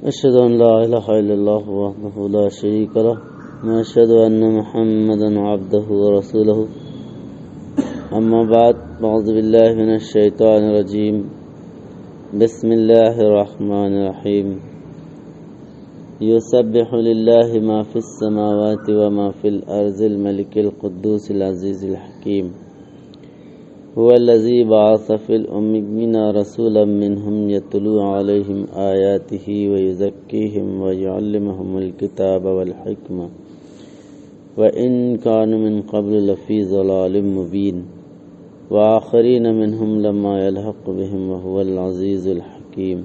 أشهد أن لا إله إلا الله وحده لا شريك له وأشهد أن محمدا عبده ورسوله أما بعد أعوذ بالله من الشيطان الرجيم بسم الله الرحمن الرحيم يسبح لله ما في السماوات وما في الأرض الملك القدوس العزيز الحكيم هو الذي بعث في الأميين رسولا منهم يتلو عليهم آياته ويزكيهم ويعلمهم الكتاب والحكمة وإن كانوا من قبل لفي ضلال مبين وآخرين منهم لما يلحق بهم وهو العزيز الحكيم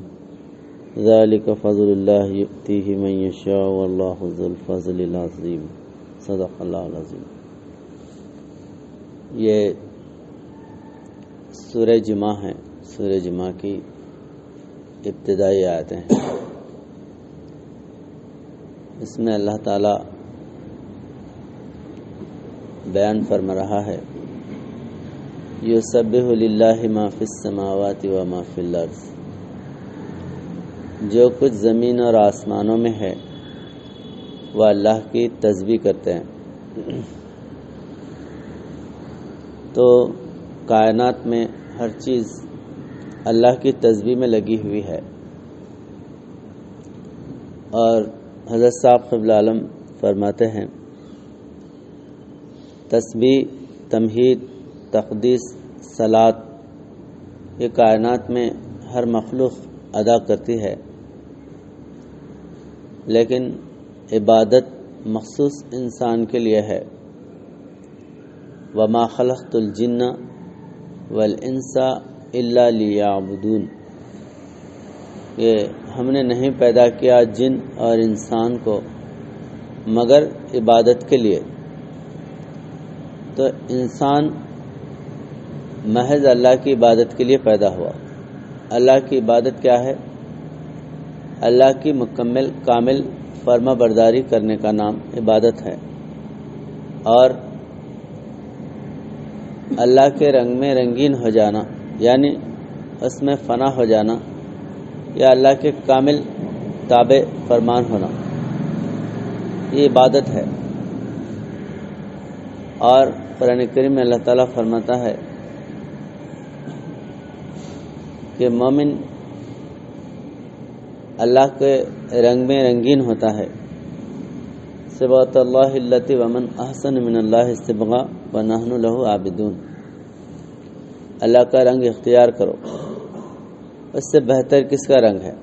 ذلك فضل الله يؤتيه من يشاء والله ذو الفضل العظيم صدق اللہ العظیم۔ یہ سورہ جمعہ ہے، سورہ جمعہ کی ابتدائی آیتیں ہیں۔ اس میں اللہ تعالی بیان فرما رہا ہے یسبح للہ ما فی السماوات و ما فی الارض، جو کچھ زمین اور آسمانوں میں ہے وہ اللہ کی تسبیح کرتے ہیں۔ تو کائنات میں ہر چیز اللہ کی تسبیح میں لگی ہوئی ہے، اور حضرت صاحب قبلہ عالم فرماتے ہیں تسبیح، تمہید، تقدیس، صلات یہ کائنات میں ہر مخلوق ادا کرتی ہے، لیکن عبادت مخصوص انسان کے لیے ہے۔ وَمَا خَلَقْتُ الْجِنَّ وَالْإِنسَ إِلَّا لِيَعْبُدُونَ، یہ ہم نے نہیں پیدا کیا جن اور انسان کو مگر عبادت کے لیے۔ تو انسان محض اللہ کی عبادت کے لیے پیدا ہوا۔ اللہ کی عبادت کیا ہے؟ اللہ کی مکمل کامل فرما برداری کرنے کا نام عبادت ہے، اور اللہ کے رنگ میں رنگین ہو جانا یعنی اس میں فنا ہو جانا، یا اللہ کے کامل تابع فرمان ہونا، یہ عبادت ہے۔ اور قرآن کریم میں اللہ تعالیٰ فرماتا ہے کہ مومن اللہ کے رنگ میں رنگین ہوتا ہے۔ صبغۃ اللہ التی ومن احسن من اللہ صبغہ ونحن لہ عابدون، اللہ کا رنگ اختیار کرو، اس سے بہتر کس کا رنگ ہے؟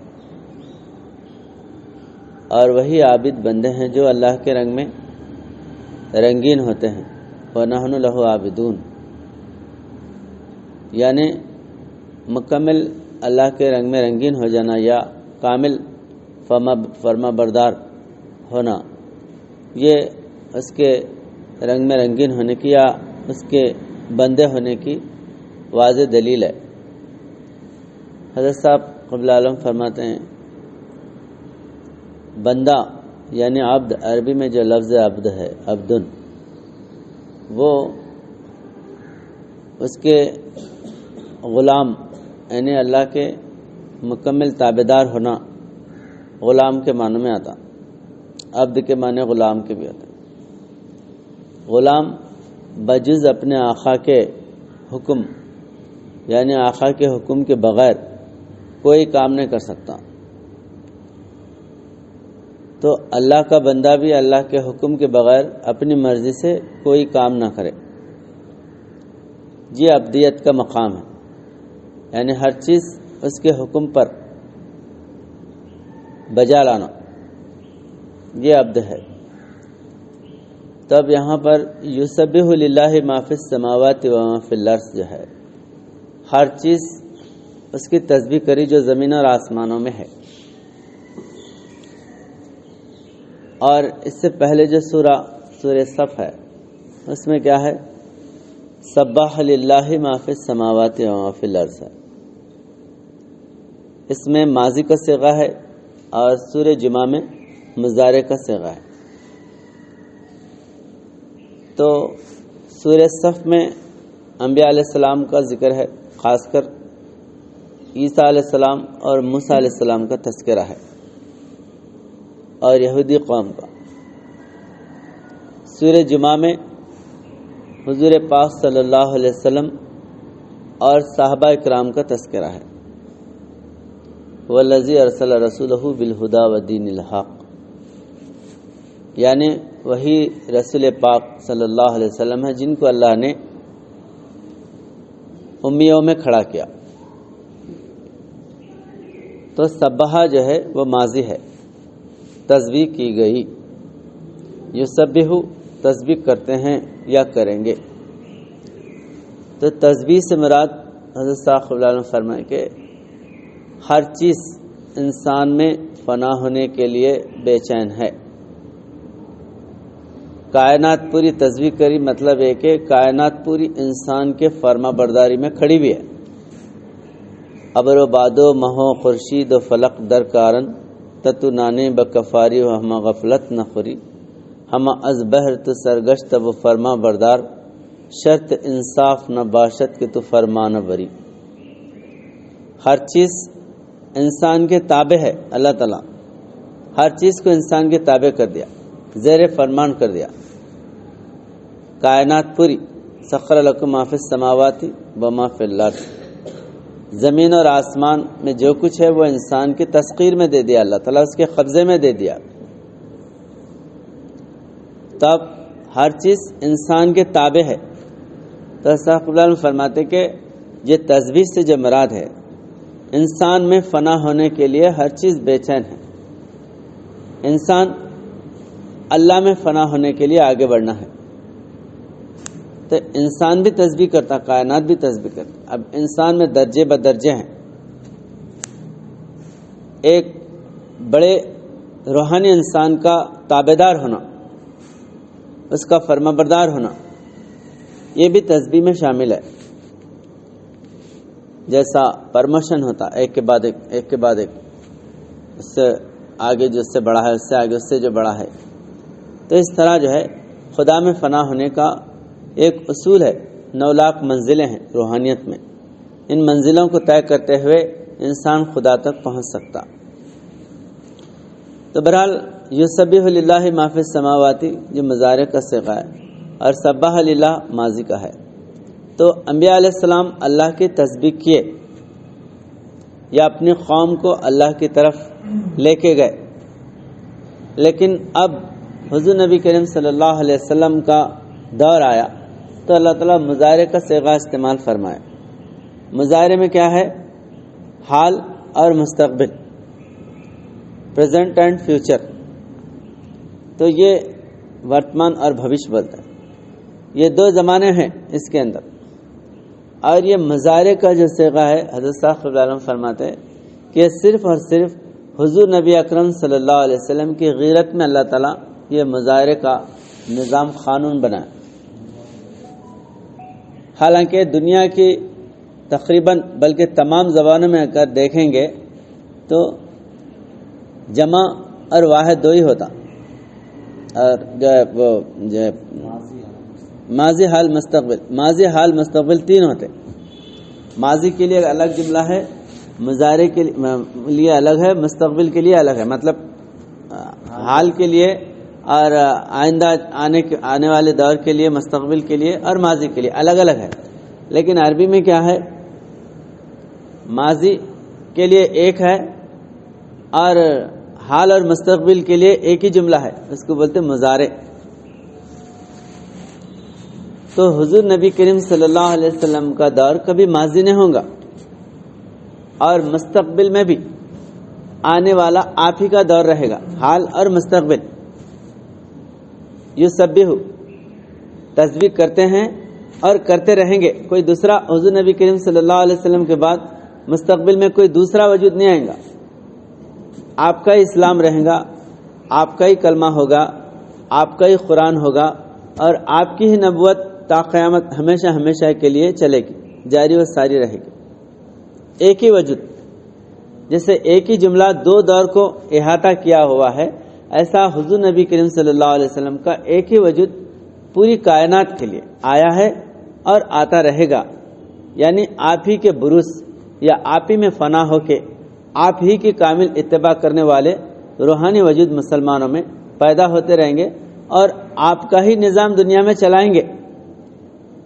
اور وہی عابد بندے ہیں جو اللہ کے رنگ میں رنگین ہوتے ہیں۔ ونحن لہ عابدون یعنی مکمل اللہ کے رنگ میں رنگین ہو جانا یا کامل فرما بردار ہونا، یہ اس کے رنگ میں رنگین ہونے کی یا اس کے بندے ہونے کی واضح دلیل ہے۔ حضرت صاحب قبلہ عالم فرماتے ہیں بندہ یعنی عبد، عربی میں جو لفظ عبد ہے، عبدن، وہ اس کے غلام یعنی اللہ کے مکمل تابعدار ہونا غلام کے معنی میں آتا، عبد کے معنی غلام کے بھی آتا۔ غلام بجز اپنے آقا کے حکم یعنی آقا کے حکم کے بغیر کوئی کام نہیں کر سکتا۔ تو اللہ کا بندہ بھی اللہ کے حکم کے بغیر اپنی مرضی سے کوئی کام نہ کرے، یہ عبدیت کا مقام ہے، یعنی ہر چیز اس کے حکم پر بجا لانا، یہ عبد ہے۔ تب یہاں پر یسبح للہ ما فی السماوات و ما فی الارض جو ہے، ہر چیز اس کی تسبیح کری جو زمین اور آسمانوں میں ہے۔ اور اس سے پہلے جو سورہ صف ہے اس میں کیا ہے؟ سبح للہ ما فی السماوات و ما فی الارض ہے، اس میں ماضی کا صیغہ ہے، اور سورہ جمعہ میں مضارع کا صیغہ ہے۔ تو سورہ صف میں انبیاء علیہ السلام کا ذکر ہے، خاص کر عیسیٰ علیہ السلام اور موسیٰ علیہ السلام کا تذکرہ ہے، اور یہودی قوم کا۔ سورہ جمعہ میں حضور پاک صلی اللہ علیہ وسلم اور صحابہ کرام کا تذکرہ ہے۔ والذی ارسل رسولہ بالہدی ودین الحق، یعنی وہی رسول پاک صلی اللہ علیہ وسلم ہے جن کو اللہ نے امیوں میں کھڑا کیا۔ تو سبحہ جو ہے وہ ماضی ہے، تسبیح کی گئی۔ یسبح تسبیح کرتے ہیں یا کریں گے۔ تو تسبیح سے مراد حضرت صاحب اللہ علیہ فرمائے کہ ہر چیز انسان میں فنا ہونے کے لیے بے چین ہے۔ کائنات پوری تسبیح کری، مطلب ہے کہ کائنات پوری انسان کے فرما برداری میں کھڑی ہوئی ہے۔ ابر و بادو مہو خورشید و فلق در کارن تتو نانے بکفاری و ہما غفلت نہ خوری، ہما از بہر تو سرگشت و فرما بردار، شرط انصاف نہ باشد کہ تو فرما نہ بری۔ ہر چیز انسان کے تابع ہے، اللہ تعالیٰ ہر چیز کو انسان کے تابع کر دیا، زیر فرمان کر دیا۔ کائنات پوری سخر لکم ما فی السماوات و ما فی الارض، زمین اور آسمان میں جو کچھ ہے وہ انسان کی تسخیر میں دے دیا، اللہ تعالیٰ اس کے قبضے میں دے دیا۔ تب ہر چیز انسان کے تابع ہے۔ تو صاحب اللہ فرماتے کہ یہ تسبیح سے جو مراد ہے، انسان میں فنا ہونے کے لیے ہر چیز بے چین ہے۔ انسان اللہ میں فنا ہونے کے لیے آگے بڑھنا ہے، تو انسان بھی تسبیح کرتا، کائنات بھی تسبیح کرتا۔ اب انسان میں درجے بدرجے ہیں۔ ایک بڑے روحانی انسان کا تابعدار ہونا، اس کا فرما بردار ہونا، یہ بھی تسبیح میں شامل ہے۔ جیسا پرموشن ہوتا ایک کے بعد ایک، ایک کے بعد ایک، اس سے آگے جو اس سے بڑا ہے، اس سے آگے اس سے جو بڑا ہے، تو اس طرح جو ہے خدا میں فنا ہونے کا ایک اصول ہے۔ 9 لاکھ منزلیں ہیں روحانیت میں، ان منزلوں کو طے کرتے ہوئے انسان خدا تک پہنچ سکتا۔ تو بہرحال یسبح للہ ما فی السماوات جو مضارع کا صیغہ ہے، اور سبح للہ ماضی کا ہے۔ تو انبیاء علیہ السلام اللہ کی تسبیح کیے یا اپنی قوم کو اللہ کی طرف لے کے گئے، لیکن اب حضور نبی کریم صلی اللہ علیہ وسلم کا دور آیا تو اللہ تعالیٰ مضارع کا صیغہ استعمال فرمائے۔ مضارع میں کیا ہے؟ حال اور مستقبل، پریزنٹ اینڈ فیوچر۔ تو یہ ورتمان اور بھوش بولتا ہے، یہ 2 زمانے ہیں اس کے اندر۔ اور یہ مضارع کا جو صیغہ ہے، حضرت صاحب علیہ وسلم فرماتے ہیں کہ یہ صرف اور صرف حضور نبی اکرم صلی اللہ علیہ وسلم کی غیرت میں اللہ تعالیٰ یہ مضارع کا نظام قانون بنایا۔ حالانکہ دنیا کی تقریباً بلکہ تمام زبانوں میں اگر دیکھیں گے تو جمع اور واحد 2 ہی ہوتا، اور جو ہے وہ جو ہے ماضی حال مستقبل، ماضی حال مستقبل 3 ہوتے۔ ماضی کے لیے الگ جملہ ہے، مضارع کے لیے الگ ہے، مستقبل کے لیے الگ ہے، مطلب حال کے لیے اور آئندہ آنے والے دور کے لیے، مستقبل کے لیے اور ماضی کے لیے الگ الگ ہے۔ لیکن عربی میں کیا ہے؟ ماضی کے لیے ایک ہے اور حال اور مستقبل کے لیے ایک ہی جملہ ہے، اس کو بولتے مضارع۔ تو حضور نبی کریم صلی اللہ علیہ وسلم کا دور کبھی ماضی نہیں ہوگا، اور مستقبل میں بھی آنے والا آپ ہی کا دور رہے گا، حال اور مستقبل۔ یسبح تسبیح کرتے ہیں اور کرتے رہیں گے۔ کوئی دوسرا حضور نبی کریم صلی اللہ علیہ وسلم کے بعد مستقبل میں کوئی دوسرا وجود نہیں آئے گا۔ آپ کا ہی اسلام رہے گا، آپ کا ہی کلمہ ہوگا، آپ کا ہی قرآن ہوگا، اور آپ کی ہی نبوت تا قیامت ہمیشہ ہمیشہ کے لیے چلے گی، جاری و ساری رہے گی۔ ایک ہی وجود، جیسے ایک ہی جملہ 2 دور کو احاطہ کیا ہوا ہے، ایسا حضور نبی کریم صلی اللہ علیہ وسلم کا ایک ہی وجود پوری کائنات کے لیے آیا ہے اور آتا رہے گا۔ یعنی آپ ہی کے بروز یا آپ ہی میں فنا ہو کے آپ ہی کی کامل اتباع کرنے والے روحانی وجود مسلمانوں میں پیدا ہوتے رہیں گے اور آپ کا ہی نظام دنیا میں چلائیں گے۔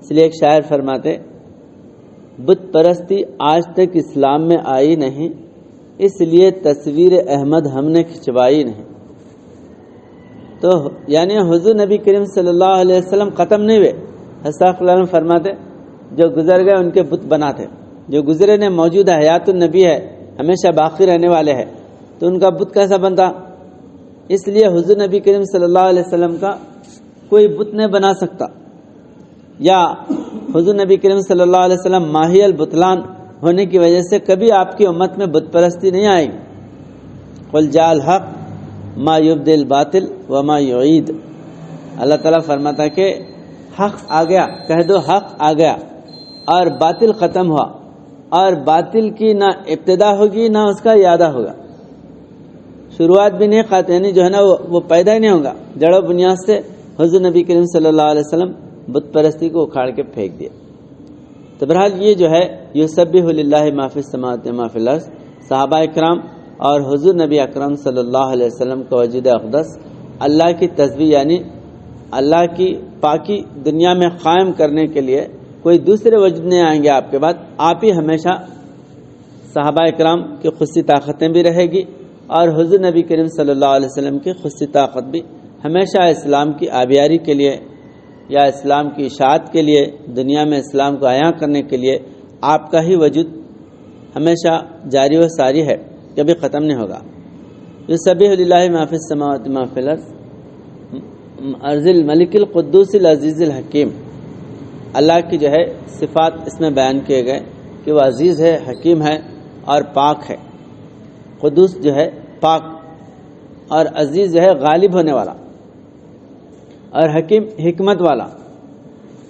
اس لیے ایک شاعر فرماتے بت پرستی آج تک اسلام میں آئی نہیں، اس لیے تصویر احمد ہم نے کھنچوائی نہیں۔ تو یعنی حضور نبی کریم صلی اللہ علیہ وسلم ختم نہیں ہوئے۔ حضرت صلی اللہ علیہ وسلم فرماتے جو گزر گئے ان کے بت بناتے، جو گزرے نے موجود ہے، حیات النبی ہے، ہمیشہ باقی رہنے والے ہیں، تو ان کا بت کیسا بنتا؟ اس لیے حضور نبی کریم صلی اللہ علیہ وسلم کا کوئی بت نہیں بنا سکتا، یا حضور نبی کریم صلی اللہ علیہ وسلم ماہی البطلان ہونے کی وجہ سے کبھی آپ کی امت میں بت پرستی نہیں آئی۔ قل جاء الحق ما یبدل الباطل وما یعید، اللہ تعالیٰ فرماتا کہ حق آ گیا، کہہ دو حق آ گیا اور باطل ختم ہوا، اور باطل کی نہ ابتدا ہوگی نہ اس کا اعادہ ہوگا، شروعات بھی نہیں خاتم، یعنی جو ہے نا وہ پیدا ہی نہیں ہوگا۔ جڑ و بنیاد سے حضور نبی کریم صلی اللہ علیہ وسلم بت پرستی کو اکھاڑ کے پھینک دیا۔ تو بہرحال یہ جو ہے یسبح للہ ما فی السماوات و ما فی الارض، صحابہ اکرام اور حضور نبی اکرم صلی اللہ علیہ وسلم کا وجود اقدس اللہ کی تسبیح، یعنی اللہ کی پاکی دنیا میں قائم کرنے کے لیے کوئی دوسرے وجود نہیں آئیں گے آپ کے بعد، آپ ہی ہمیشہ صحابہ اکرام کی خصوصی طاقتیں بھی رہے گی، اور حضور نبی کریم صلی اللہ علیہ وسلم کی خصوصی طاقت بھی ہمیشہ اسلام کی آبیاری کے لیے یا اسلام کی اشاعت کے لیے، دنیا میں اسلام کو عیاں کرنے کے لیے آپ کا ہی وجود ہمیشہ جاری و ساری ہے، کبھی ختم نہیں ہوگا۔ یسبح للہ ما فی السماوات ما فی الارض ارض الملک القدوس العزیز الحکیم، اللہ کی جو ہے صفات اس میں بیان کیے گئے کہ وہ عزیز ہے، حکیم ہے اور پاک ہے۔ قدوس جو ہے پاک، اور عزیز جو ہے غالب ہونے والا، اور حکیم حکمت والا،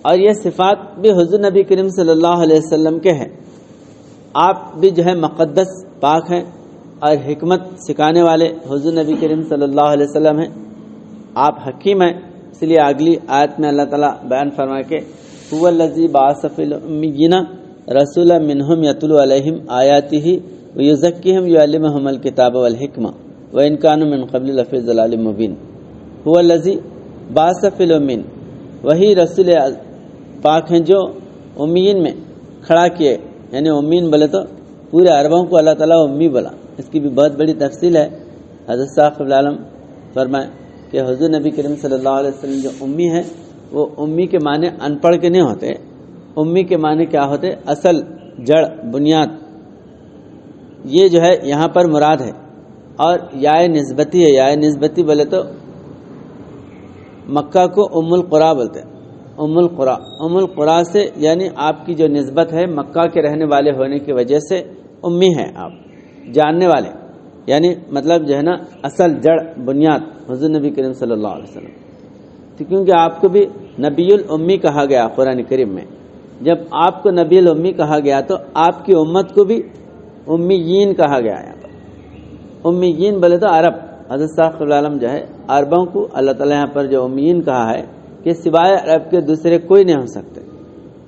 اور یہ صفات بھی حضور نبی کریم صلی اللہ علیہ وسلم کے ہیں۔ آپ بھی جو ہے مقدس پاک ہیں اور حکمت سکھانے والے حضور نبی کریم صلی اللہ علیہ وسلم ہیں، آپ حکیم ہیں۔ اس لیے اگلی آیت میں اللہ تعالیٰ بیان فرمائے کہ هو الذی بعث فی الامیین رسولا منہم یتلو علیہم آیاتہ ویزکیہم ویعلمہم الکتاب والحکمہ وان کانوا من قبل لفی ضلال مبین۔ هو الذی بعث فی الامیین، وہی رسول پاک ہیں جو امیین میں کھڑا کیے، یعنی امیین بولے تو پورے عربوں کو اللہ تعالیٰ امی بولا۔ اس کی بھی بہت بڑی تفصیل ہے۔ حضرت صاحب العالم فرمائے کہ حضور نبی کریم صلی اللہ علیہ وسلم جو امی ہے، وہ امی کے معنی ان پڑھ کے نہیں ہوتے، امی کے معنی کیا ہوتے؟ اصل، جڑ، بنیاد، یہ جو ہے یہاں پر مراد ہے۔ اور یا نسبتی ہے، یا نسبتی بولے تو مکہ کو ام القریٰ بولتے ہیں، ام القریٰ، ام القریٰ سے یعنی آپ کی جو نسبت ہے مکہ کے رہنے والے ہونے کی وجہ سے امی ہیں آپ، جاننے والے، یعنی مطلب جو ہے نا اصل، جڑ، بنیاد حضور نبی کریم صلی اللہ علیہ وسلم۔ تو کیونکہ آپ کو بھی نبی الامی کہا گیا قرآن کریم میں، جب آپ کو نبی الامی کہا گیا تو آپ کی امت کو بھی امیین کہا گیا۔ یہاں پر امیین بولے تو عرب، حضرت صاحب العالم جو ہے عربوں کو اللہ تعالیٰ یہاں پر جو امیین کہا ہے کہ سوائے عرب کے دوسرے کوئی نہیں ہو سکتے،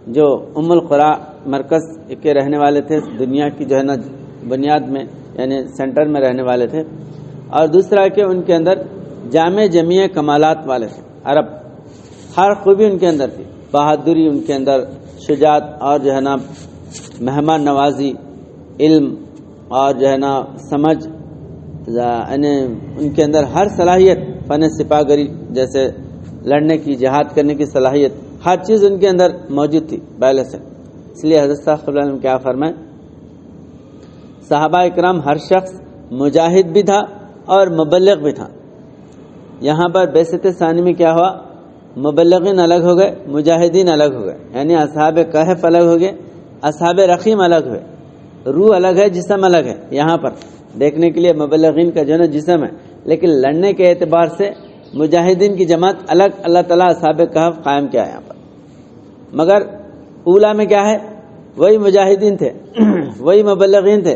جو ام القریٰ مرکز کے رہنے والے تھے، دنیا کی جو ہے نا بنیاد میں یعنی سینٹر میں رہنے والے تھے، اور دوسرا کہ ان کے اندر جامع جمیع کمالات والے تھے۔ عرب ہر خوبی ان کے اندر تھی، بہادری ان کے اندر، شجاعت اور جو ہے نا مہمان نوازی، علم اور جو ہے نا سمجھ، یعنی ان کے اندر ہر صلاحیت، فن سپاہ گری جیسے لڑنے کی، جہاد کرنے کی صلاحیت، ہر چیز ان کے اندر موجود تھی پہلے سے۔ اس لیے حضرت صاحب صلی اللہ علیہ وسلم کیا فرمائے، صحابہ اکرام ہر شخص مجاہد بھی تھا اور مبلغ بھی تھا۔ یہاں پر بعثت ثانی میں کیا ہوا، مبلغین الگ ہو گئے، مجاہدین الگ ہو گئے، یعنی اصحاب کہف الگ ہو گئے، اصحاب رقیم الگ ہوئے، روح الگ ہے، جسم الگ ہے۔ یہاں پر دیکھنے کے لیے مبلغین کا جو ہے نا جسم ہے، لیکن لڑنے کے اعتبار سے مجاہدین کی جماعت الگ اللہ تعالیٰ اصحاب کہف قائم کیا یہاں پر۔ مگر اولا میں کیا ہے، وہی مجاہدین تھے، وہی مبلغین تھے،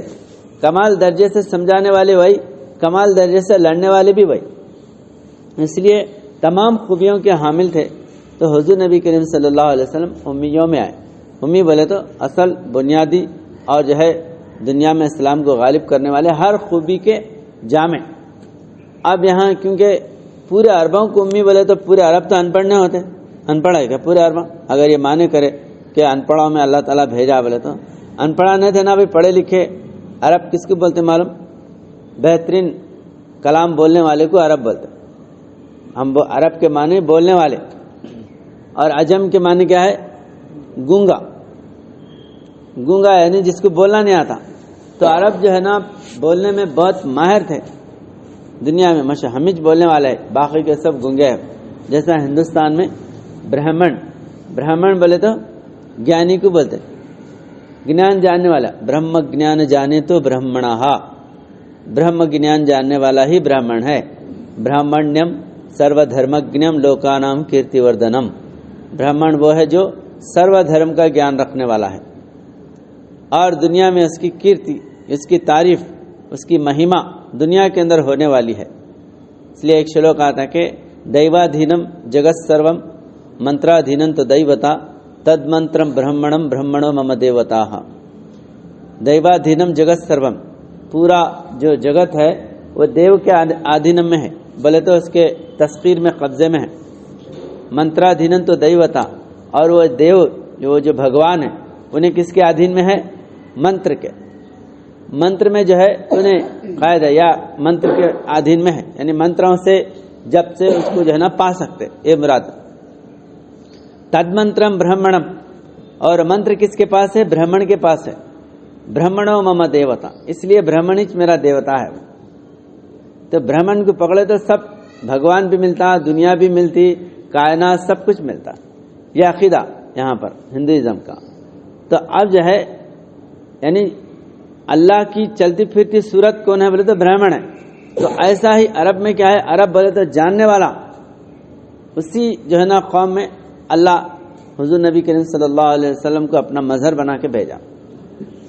کمال درجے سے سمجھانے والے وہی، کمال درجے سے لڑنے والے بھی وہی، اس لیے تمام خوبیوں کے حامل تھے۔ تو حضور نبی کریم صلی اللہ علیہ وسلم امیوں میں آئے۔ امی بولے تو اصل، بنیادی اور جو ہے دنیا میں اسلام کو غالب کرنے والے، ہر خوبی کے جامع، اب یہاں کیونکہ پورے عربوں کو امی بولے تو پورے عرب تو ان پڑھ نہیں ہوتے، ان پڑھ ہے کیا پورے عرب؟ اگر یہ مانے کرے کہ ان پڑھوں میں اللہ تعالیٰ بھیجا بولے تو ان پڑھا نہیں تھے نا بھائی، پڑھے لکھے عرب کس کو بولتے معلوم؟ بہترین کلام بولنے والے کو عرب بولتے. ہم عرب کے معنی بولنے والے، اور عجم کے معنی کیا ہے؟ گونگا. گونگا یعنی جس کو بولنا نہیں آتا. تو عرب جو ہے نا بولنے میں بہت ماہر تھے دنیا میں، ہمج بولنے والے، باقی کے سب گونگے ہیں. جیسا ہندوستان میں برہمن بولے تو گیانی کو بولتے، گنان جاننے والا. برہم گنان جانے تو برہمنہ، برہم گنان جاننے والا ہی برہمن ہے. برہمنیم سرو دھرمگنیم لوکانام کیرتی وردنم. برہمن وہ ہے جو سرو دھرم کا گیان رکھنے والا ہے اور دنیا میں اس کی کیرتی، اس کی تعریف، اس کی مہیما دنیا کے اندر ہونے والی ہے. اس لیے ایک شلوک آتا ہے کہ دیوادھینم جگت سروم منترادھینم تو دیوتا تد منترم برہمنم برہمنو مم دیوتا. دیوادھینم جگت سروم، پورا جو جگت ہے وہ دیو کے آدھینم میں ہے، بولے تو اس کے تسخیر میں، قبضے میں ہے. منترادھینم تو دیوتا، اور وہ دیو جو بھگوان ہے انہیں کس کے آدھین میں ہے؟ منتر کے. منتر میں جو ہے انہیں قائد ہے یا منتر کے آدھین میں ہے، یعنی منتروں سے جب سے اس کو جو ہے نا پا سکتے، یہ مراد. تد منترم برہمنم، اور منتر کس کے پاس ہے؟ برہمن کے پاس ہے. برہمنو مم دیوتا، اس لیے برہمنچ میرا دیوتا ہے. تو برہمن کو پکڑے تو سب بھگوان بھی ملتا، دنیا بھی ملتی، کائنات سب کچھ ملتا. یہ عقیدہ یہاں پر ہندوازم کا. تو اب جو ہے یعنی اللہ کی چلتی پھرتی صورت کون ہے بولے تو برہمن ہے. تو ایسا ہی عرب میں کیا ہے؟ عرب بولے تو جاننے والا. اسی جو ہے نا قوم میں اللہ حضور نبی کریم صلی اللہ علیہ وسلم کو اپنا مظہر بنا کے بھیجا.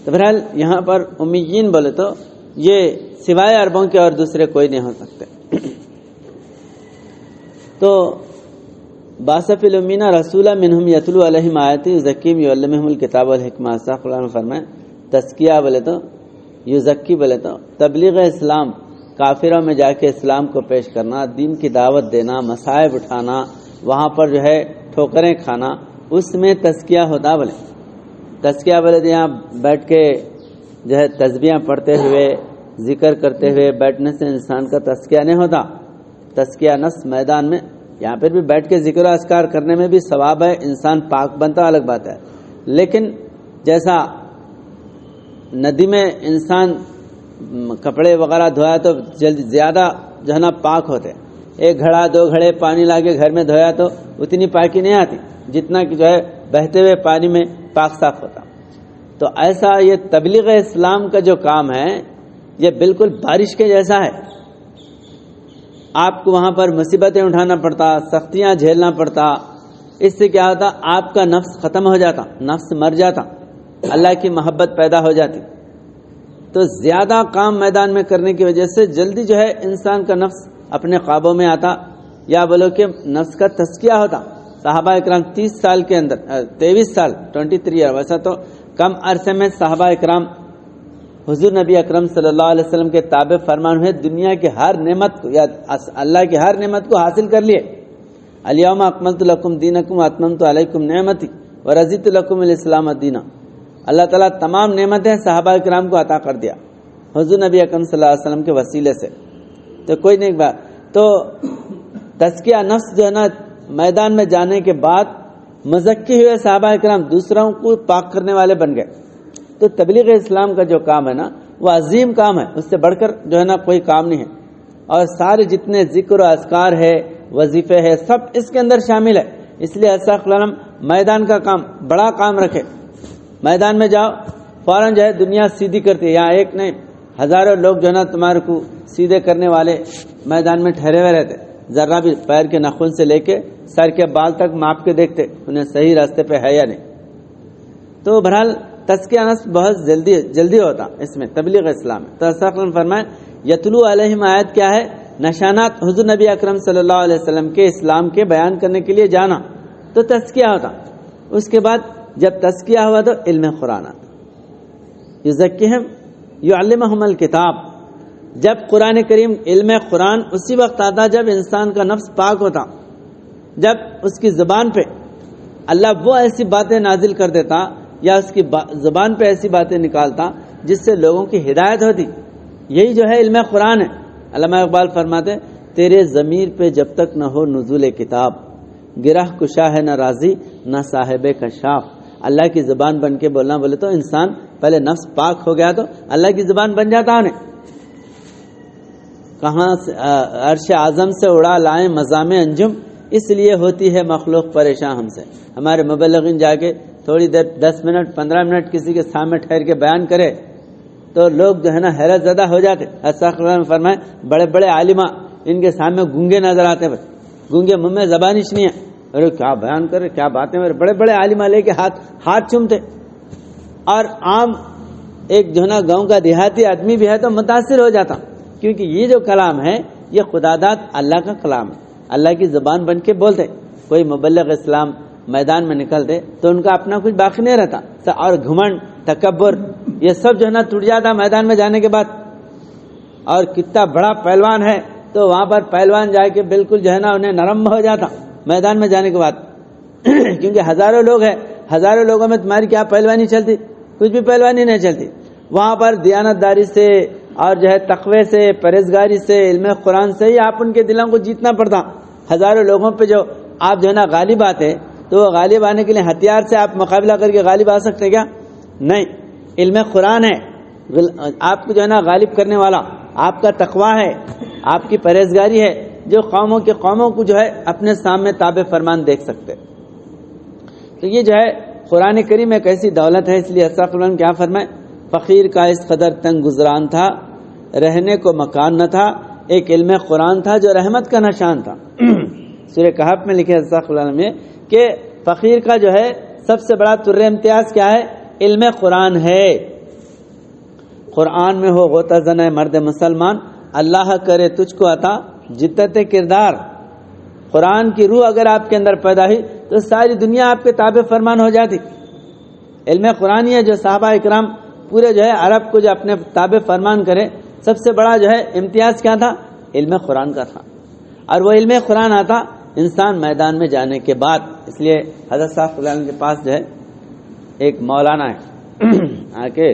تو بہرحال یہاں پر امیین بولے تو یہ سوائے عربوں کے اور دوسرے کوئی نہیں ہو سکتے. تو باصف الامین رسولہ منہم یتلو علیہم آیاتی یزکیم یعلمہم الکتاب والحکمہ. قرآن میں فرمائے تزکیہ بولے تو یزکی بولے تو تبلیغ اسلام، کافروں میں جا کے اسلام کو پیش کرنا، دین کی دعوت دینا، مصائب اٹھانا، وہاں پر جو ہے ٹھوکریں کھانا، اس میں تزکیہ ہوتا. بولے تزکیہ بولے تو یہاں بیٹھ کے جو ہے تسبیحاں پڑھتے ہوئے ذکر کرتے ہوئے بیٹھنے سے انسان کا تزکیہ نہیں ہوتا. تزکیہ نفس میدان میں یہاں پر بھی بیٹھ کے ذکر و اذکار کرنے میں بھی ثواب ہے، انسان پاک بنتا، الگ بات ہے. لیکن جیسا ندی میں انسان کپڑے وغیرہ دھویا تو زیادہ جو ہے نا پاک ہوتے. ایک گھڑا دو گھڑے پانی لا کے گھر میں دھویا تو اتنی پاکی نہیں آتی جتنا کہ جو ہے بہتے ہوئے پانی میں پاک صاف ہوتا. تو ایسا یہ تبلیغ اسلام کا جو کام ہے یہ بالکل بارش کے جیسا ہے. آپ کو وہاں پر مصیبتیں اٹھانا پڑتا، سختیاں جھیلنا پڑتا. اس سے کیا ہوتا؟ آپ کا نفس ختم ہو جاتا، نفس مر جاتا، اللہ کی محبت پیدا ہو جاتی. تو زیادہ کام میدان میں کرنے کی وجہ سے جلدی جو ہے انسان کا نفس اپنے قابو میں آتا، یا بولو کہ نفس کا تزکیہ ہوتا. صحابہ اکرام 30 سال کے اندر 23 سال 23 ویسا تو کم عرصے میں صحابہ اکرام حضور نبی اکرم صلی اللہ علیہ وسلم کے تابع فرمان ہوئے، دنیا کی ہر نعمت کو یا اللہ کی ہر نعمت کو حاصل کر لیے. الیوم اکملت لکم دینکم واتممت علیکم نعمتی ورضیت لکم الاسلام دینا. اللہ تعالیٰ تمام نعمتیں صحابہ اکرام کو عطا کر دیا حضور نبی اکرم صلی اللہ علیہ وسلم کے وسیلے سے. تو کوئی نہیں بات. تو تزکیہ نفس جو ہے نا میدان میں جانے کے بعد مزکی ہوئے صحابہ اکرام دوسروں کو پاک کرنے والے بن گئے. تو تبلیغ اسلام کا جو کام ہے نا وہ عظیم کام ہے، اس سے بڑھ کر جو ہے نا کوئی کام نہیں ہے. اور سارے جتنے ذکر و اذکار ہے، وظیفے ہے، سب اس کے اندر شامل ہے. اس لیے ایسا خلالم میدان کا کام بڑا کام رکھے. میدان میں جاؤ فوراً جو ہے دنیا سیدھی کرتی ہے. یہاں ایک نہیں ہزاروں لوگ جو ہے نا تمہارے کو سیدھے کرنے والے میدان میں ٹھہرے ہوئے رہتے. ذرا بھی پیر کے ناخن سے لے کے سر کے بال تک ماپ کے دیکھتے انہیں صحیح راستے پہ ہے یا نہیں. تو بہرحال تزکیہ نفس بہت جلدی ہوتا اس میں تبلیغ اسلام ہے. تو ایسا فرمائے یتلو علیہم آیت کیا ہے؟ نشانات حضور نبی اکرم صلی اللہ علیہ وسلم کے اسلام کے بیان کرنے کے لیے جانا تو تزکیہ ہوتا. اس کے بعد جب تزکیہ ہوا تو علم قرآن آتا. یزکیہم یعلمہم الکتاب، جب قرآن کریم علم قرآن اسی وقت آتا جب انسان کا نفس پاک ہوتا، جب اس کی زبان پہ اللہ وہ ایسی باتیں نازل کر دیتا یا اس کی زبان پہ ایسی باتیں نکالتا جس سے لوگوں کی ہدایت ہوتی. یہی جو ہے علم قرآن ہے. علامہ اقبال فرماتے تیرے ضمیر پہ جب تک نہ ہو نزول کتاب، گرہ کشا ہے نہ راضی نہ صاحب کشاف. اللہ کی زبان بن کے بولنا بولے تو انسان پہلے نفس پاک ہو گیا تو اللہ کی زبان بن جاتا انہیں. کہاں سے عرش اعظم سے اڑا لائیں مضام انجم، اس لیے ہوتی ہے مخلوق پریشان ہم سے. ہمارے مبلغین جا کے تھوڑی دیر 10 منٹ 15 منٹ کسی کے سامنے ٹھہر کے بیان کرے تو لوگ جو ہے نا حیرت زدہ ہو جاتے. استغفر فرمائے بڑے بڑے عالمہ ان کے سامنے گونگے نظر آتے ہیں، گونگے منہ میں زبانش نہیں ہے. ارے کیا بیان کرے، کیا باتیں. بڑے بڑے عالمہ لے کے ہاتھ چومتے. اور عام ایک جو ہے نا گاؤں کا دیہاتی آدمی بھی ہے تو متاثر ہو جاتا، کیونکہ یہ جو کلام ہے یہ خدا داد اللہ کا کلام ہے، اللہ کی زبان بن کے بولتے. کوئی مبلغ اسلام میدان میں نکلتے تو ان کا اپنا کچھ باقی نہیں رہتا، اور گھمنڈ تکبر یہ سب جو ہے نا ٹوٹ جاتا میدان میں جانے کے بعد. اور کتنا بڑا پہلوان ہے تو وہاں پر پہلوان جا کے بالکل جو ہے نا انہیں نرم ہو جاتا میدان میں جانے کے بعد. کیونکہ ہزاروں لوگ ہیں، ہزاروں لوگوں میں تمہاری کیا پہلوانی چلتی؟ کچھ بھی پہلوانی نہیں چلتی. وہاں پر دیانت داری سے اور جو ہے تقوی سے، پرہیزگاری سے، علم قرآن سے ہی آپ ان کے دلوں کو جیتنا پڑتا. ہزاروں لوگوں پہ جو آپ جو ہے نا غالب آتے تو وہ غالب آنے کے لیے ہتھیار سے آپ مقابلہ کر کے غالب آ سکتے کیا؟ نہیں. علم قرآن ہے آپ کو جو ہے نا غالب کرنے والا، آپ کا تقوی ہے، آپ کی پرہیزگاری ہے، جو قوموں کو جو ہے اپنے سامنے تابع فرمان دیکھ سکتے. تو یہ جو ہے قرآن کریم ایک ایسی دولت ہے. اس لیے استغفر کیا فرمائے فقیر کا اس قدر تنگ گزران تھا، رہنے کو مکان نہ تھا، ایک علم قرآن تھا جو رحمت کا نشان تھا. سورہ کہف میں لکھے استغفر میں کہ فقیر کا جو ہے سب سے بڑا تر امتیاز کیا ہے؟ علم قرآن ہے. قرآن میں ہو غوطہ زنہ مرد مسلمان، اللہ کرے تجھ کو عطا جدت کردار. قرآن کی روح اگر آپ کے اندر پیدا ہوئی تو ساری دنیا آپ کے تابع فرمان ہو جاتی. علم قرآن ہی ہے جو صحابہ اکرام پورے جو ہے عرب کو جو اپنے تابع فرمان کرے. سب سے بڑا جو ہے امتیاز کیا تھا؟ علم قرآن کا تھا. اور وہ علم قرآن آتا انسان میدان میں جانے کے بعد. اس لیے حضرت صاحب فلان کے پاس جو ہے ایک مولانا ہے آ کے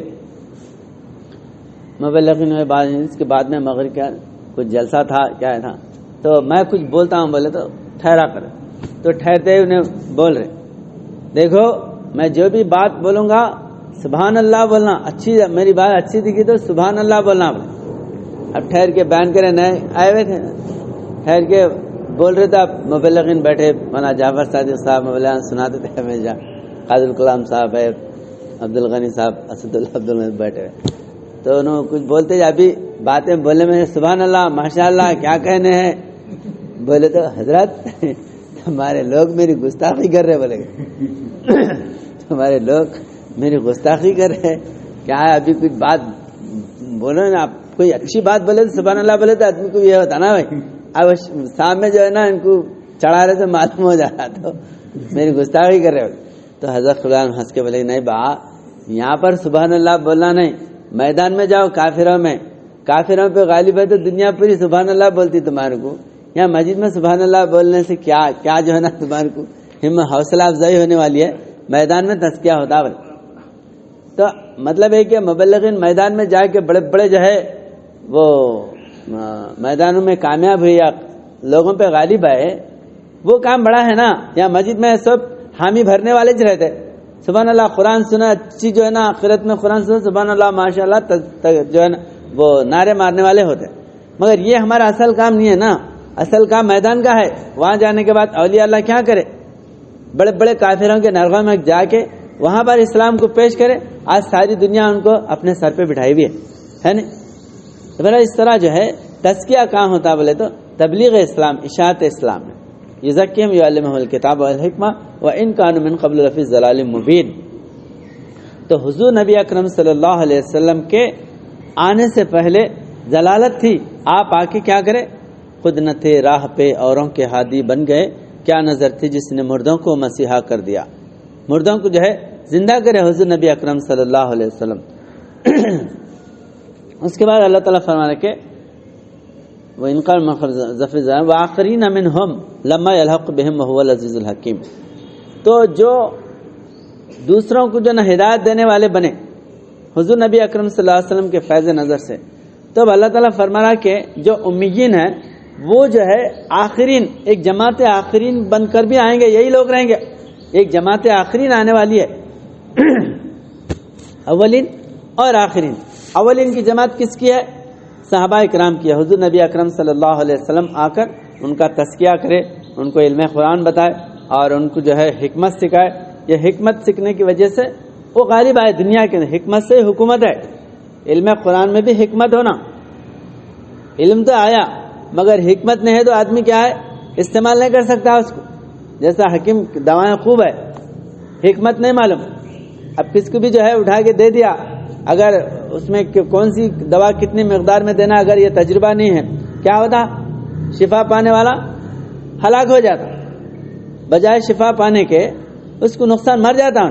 مبلغین ہوئے بعد اس کے بعد میں مغرب کا کچھ جلسہ تھا کیا تھا تو میں کچھ بولتا ہوں بولے تو ٹھہرا کر. تو ٹھہرتے انہیں بول رہے دیکھو میں جو بھی بات بولوں گا سبحان اللہ بولنا، اچھی میری بات اچھی دکھی تو سبحان اللہ بولنا. اب ٹھہر کے بیان کرے نئے آئے ہوئے تھے، ٹھہر کے بول رہے تھے. اب مبلغین بیٹھے، مولانا جعفر صادق صاحب مبلغ سناتے تھے ہمیشہ، قاضی الکلام صاحب ہے، عبد الغنی صاحب، اسد اللہ عبد المجید بیٹھے ہوئے. تو انہوں کچھ بولتے ابھی باتیں بولنے میں سبحان اللہ ماشاء اللہ کیا کہنے ہیں. بولے تو حضرت تمہارے لوگ میری گستاخی کر رہے. بولے تمہارے لوگ میری گستاخی کر رہے کیا ہے؟ ابھی کچھ بات بولو نا، آپ کوئی اچھی بات بولے تو سبحان اللہ بولے تو آدمی کو یہ ہوتا نا بھائی. اب سامنے جو ہے نا ان کو چڑھا رہے تو معلوم ہو جاتا تو میری گستاخی کر رہے. تو حضرت خدا ہنس کے بولے نہیں با یہاں پر سبحان اللہ بولنا نہیں، میدان میں جاؤ کافروں پہ غالب ہے تو دنیا پوری سبحان اللہ بولتی تمہارے کو. یہاں مسجد میں سبحان اللہ بولنے سے کیا جو ہے نا تمہارے کو حوصلہ افزائی ہونے والی ہے، میدان میں تزکیہ ہوتا ہے. تو مطلب ہے کہ مبلغین میدان میں جا کے بڑے بڑے جو ہے وہ میدانوں میں کامیاب ہوئی یا لوگوں پہ غالب آئے، وہ کام بڑا ہے نا. یہاں مسجد میں سب حامی بھرنے والے جو رہتے سبحان اللہ قرآن سنا اچھی جو ہے نا آخرت میں قرآن سنا سبحان اللہ ماشاء اللہ جو ہے نا وہ نعرے مارنے والے ہوتے. مگر یہ ہمارا اصل کام نہیں ہے نا، اصل کام میدان کا ہے. وہاں جانے کے بعد اولیاء اللہ کیا کرے؟ بڑے بڑے کافروں کے نرغہ میں جا کے وہاں پر اسلام کو پیش کرے. آج ساری دنیا ان کو اپنے سر پہ بٹھائی بھی ہے نا. تو بھلا اس طرح جو ہے تزکیہ کہاں ہوتا بولے تو تبلیغ اسلام، اشاعت اسلام ہے. یزکیہم یعلمہم الکتاب والحکمہ وان کانوا من قبل لفی ضلال مبین. تو حضور نبی اکرم صلی اللہ علیہ وسلم کے آنے سے پہلے ضلالت تھی. آپ آ کے کیا کرے؟ خود نہ تھے راہ پہ اوروں کے ہادی بن گئے. کیا نظر تھی جس نے مردوں کو مسیحا کر دیا، مردوں کو جو ہے زندہ کرے حضور نبی اکرم صلی اللہ علیہ وسلم. اس کے بعد اللہ تعالیٰ فرمانے کہ وَإِنْ قَالَ ظَفِرِ الزَّانِ وَآخَرِينَ مِنْهُمْ لَمَّا يَلْحَقُ بِهِمْ وَهُوَ الْعَزِيزُ الْحَكِيمُ. تو جو دوسروں کو جو نا ہدایت دینے والے بنے حضور نبی اکرم صلی اللہ علیہ وسلم کے فیض نظر سے، تب اللہ تعالیٰ فرما رہا کہ جو امیین ہیں وہ جو ہے آخرین، ایک جماعت آخرین بن کر بھی آئیں گے، یہی لوگ رہیں گے. ایک جماعت آخرین آنے والی ہے، اولین اور آخرین. اولین کی جماعت کس کی ہے؟ صحابہ اکرام کی ہے. حضور نبی اکرم صلی اللہ علیہ وسلم آ کر ان کا تزکیہ کرے، ان کو علم قرآن بتائے اور ان کو جو ہے حکمت سکھائے. یہ حکمت سیکھنے کی وجہ سے وہ غالب آئے دنیا کے اندر. حکمت سے حکومت ہے. علم قرآن میں بھی حکمت ہونا. علم تو آیا مگر حکمت نہیں ہے تو آدمی کیا ہے، استعمال نہیں کر سکتا اس کو. جیسا حکیم دوائیں خوب ہے، حکمت نہیں معلوم، اب کس کو بھی جو ہے اٹھا کے دے دیا، اگر اس میں کون سی دوا کتنی مقدار میں دینا اگر یہ تجربہ نہیں ہے، کیا ہوتا؟ شفا پانے والا ہلاک ہو جاتا، بجائے شفا پانے کے اس کو نقصان مر جاتا.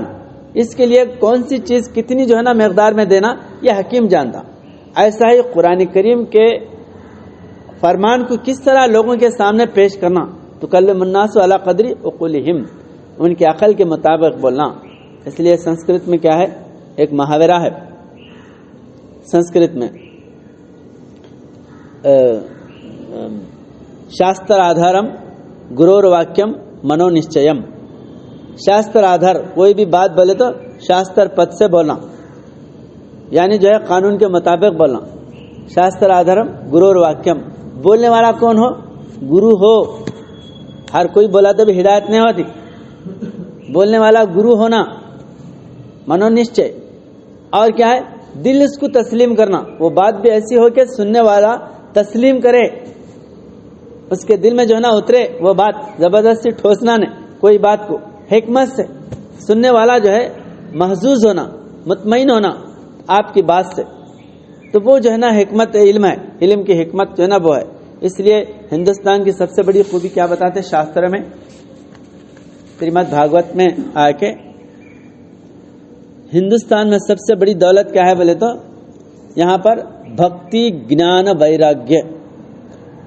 اس کے لیے کون سی چیز کتنی جو ہے نا مقدار میں دینا یہ حکیم جانتا. ایسا ہی قرآن کریم کے فرمان کو کس طرح لوگوں کے سامنے پیش کرنا، تو کلم الناس علی قدر عقولہم، ان کی عقل کے مطابق بولنا. اس لیے سنسکرت میں کیا ہے، ایک محاورہ ہے سنسکرت میں، شاستر آدھارم گرور واکیم منو نشچیم. شاستر آدھار، کوئی بھی بات بولے تو شاستر پد سے بولنا، یعنی جو ہے قانون کے مطابق بولنا. شاستر آدھارم گرور واکیم، بولنے والا کون ہو؟ گرو ہو. ہر کوئی بولا تو بھی ہدایت نہیں ہوتی، بولنے والا گرو ہونا. منو نشچے، اور کیا ہے؟ دل اس کو تسلیم کرنا. وہ بات بھی ایسی ہو کہ سننے والا تسلیم کرے، اس کے دل میں جو ہے نا اترے وہ بات، زبردستی ٹھوسنا نہیں کوئی بات کو. حکمت سے سننے والا جو ہے محظوظ ہونا، مطمئن ہونا آپ کی بات سے. تو وہ جو ہے نا حکمت علم ہے، علم کی حکمت جو ہے نا وہ ہے. اس لیے ہندوستان کی سب سے بڑی خوبی کیا بتاتے شاستر میں، شریمد بھاگوت میں آ کے، ہندوستان میں سب سے بڑی دولت کیا ہے بولے تو یہاں پر بھکتی گنان ویراگیہ.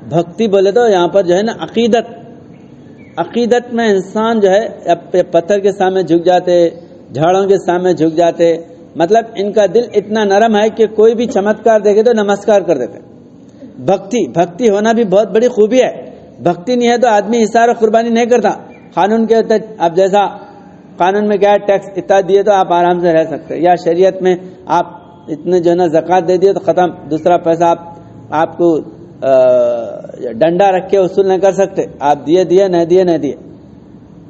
بھکتی بولے تو یہاں پر جو ہے نا عقیدت. عقیدت میں انسان جو ہے پتھر کے سامنے جھک جاتے، جھاڑوں کے سامنے جھک جاتے. مطلب ان کا دل اتنا نرم ہے کہ کوئی بھی چمتکار دیکھے تو نمسکار کر دیتے. بھکتی ہونا بھی بہت بڑی خوبی ہے. بھکتی نہیں ہے تو آدمی حصار و قربانی نہیں کرتا. قانون کے اب جیسا قانون میں کیا ہے، ٹیکس اتنا دیے تو آپ آرام سے رہ سکتے، یا شریعت میں آپ اتنے جو ہے نا زکوٰۃ دے دیے تو ختم، دوسرا پیسہ آپ کو ڈنڈا رکھ کے وصول نہیں کر سکتے. آپ دیے نہیں دیے.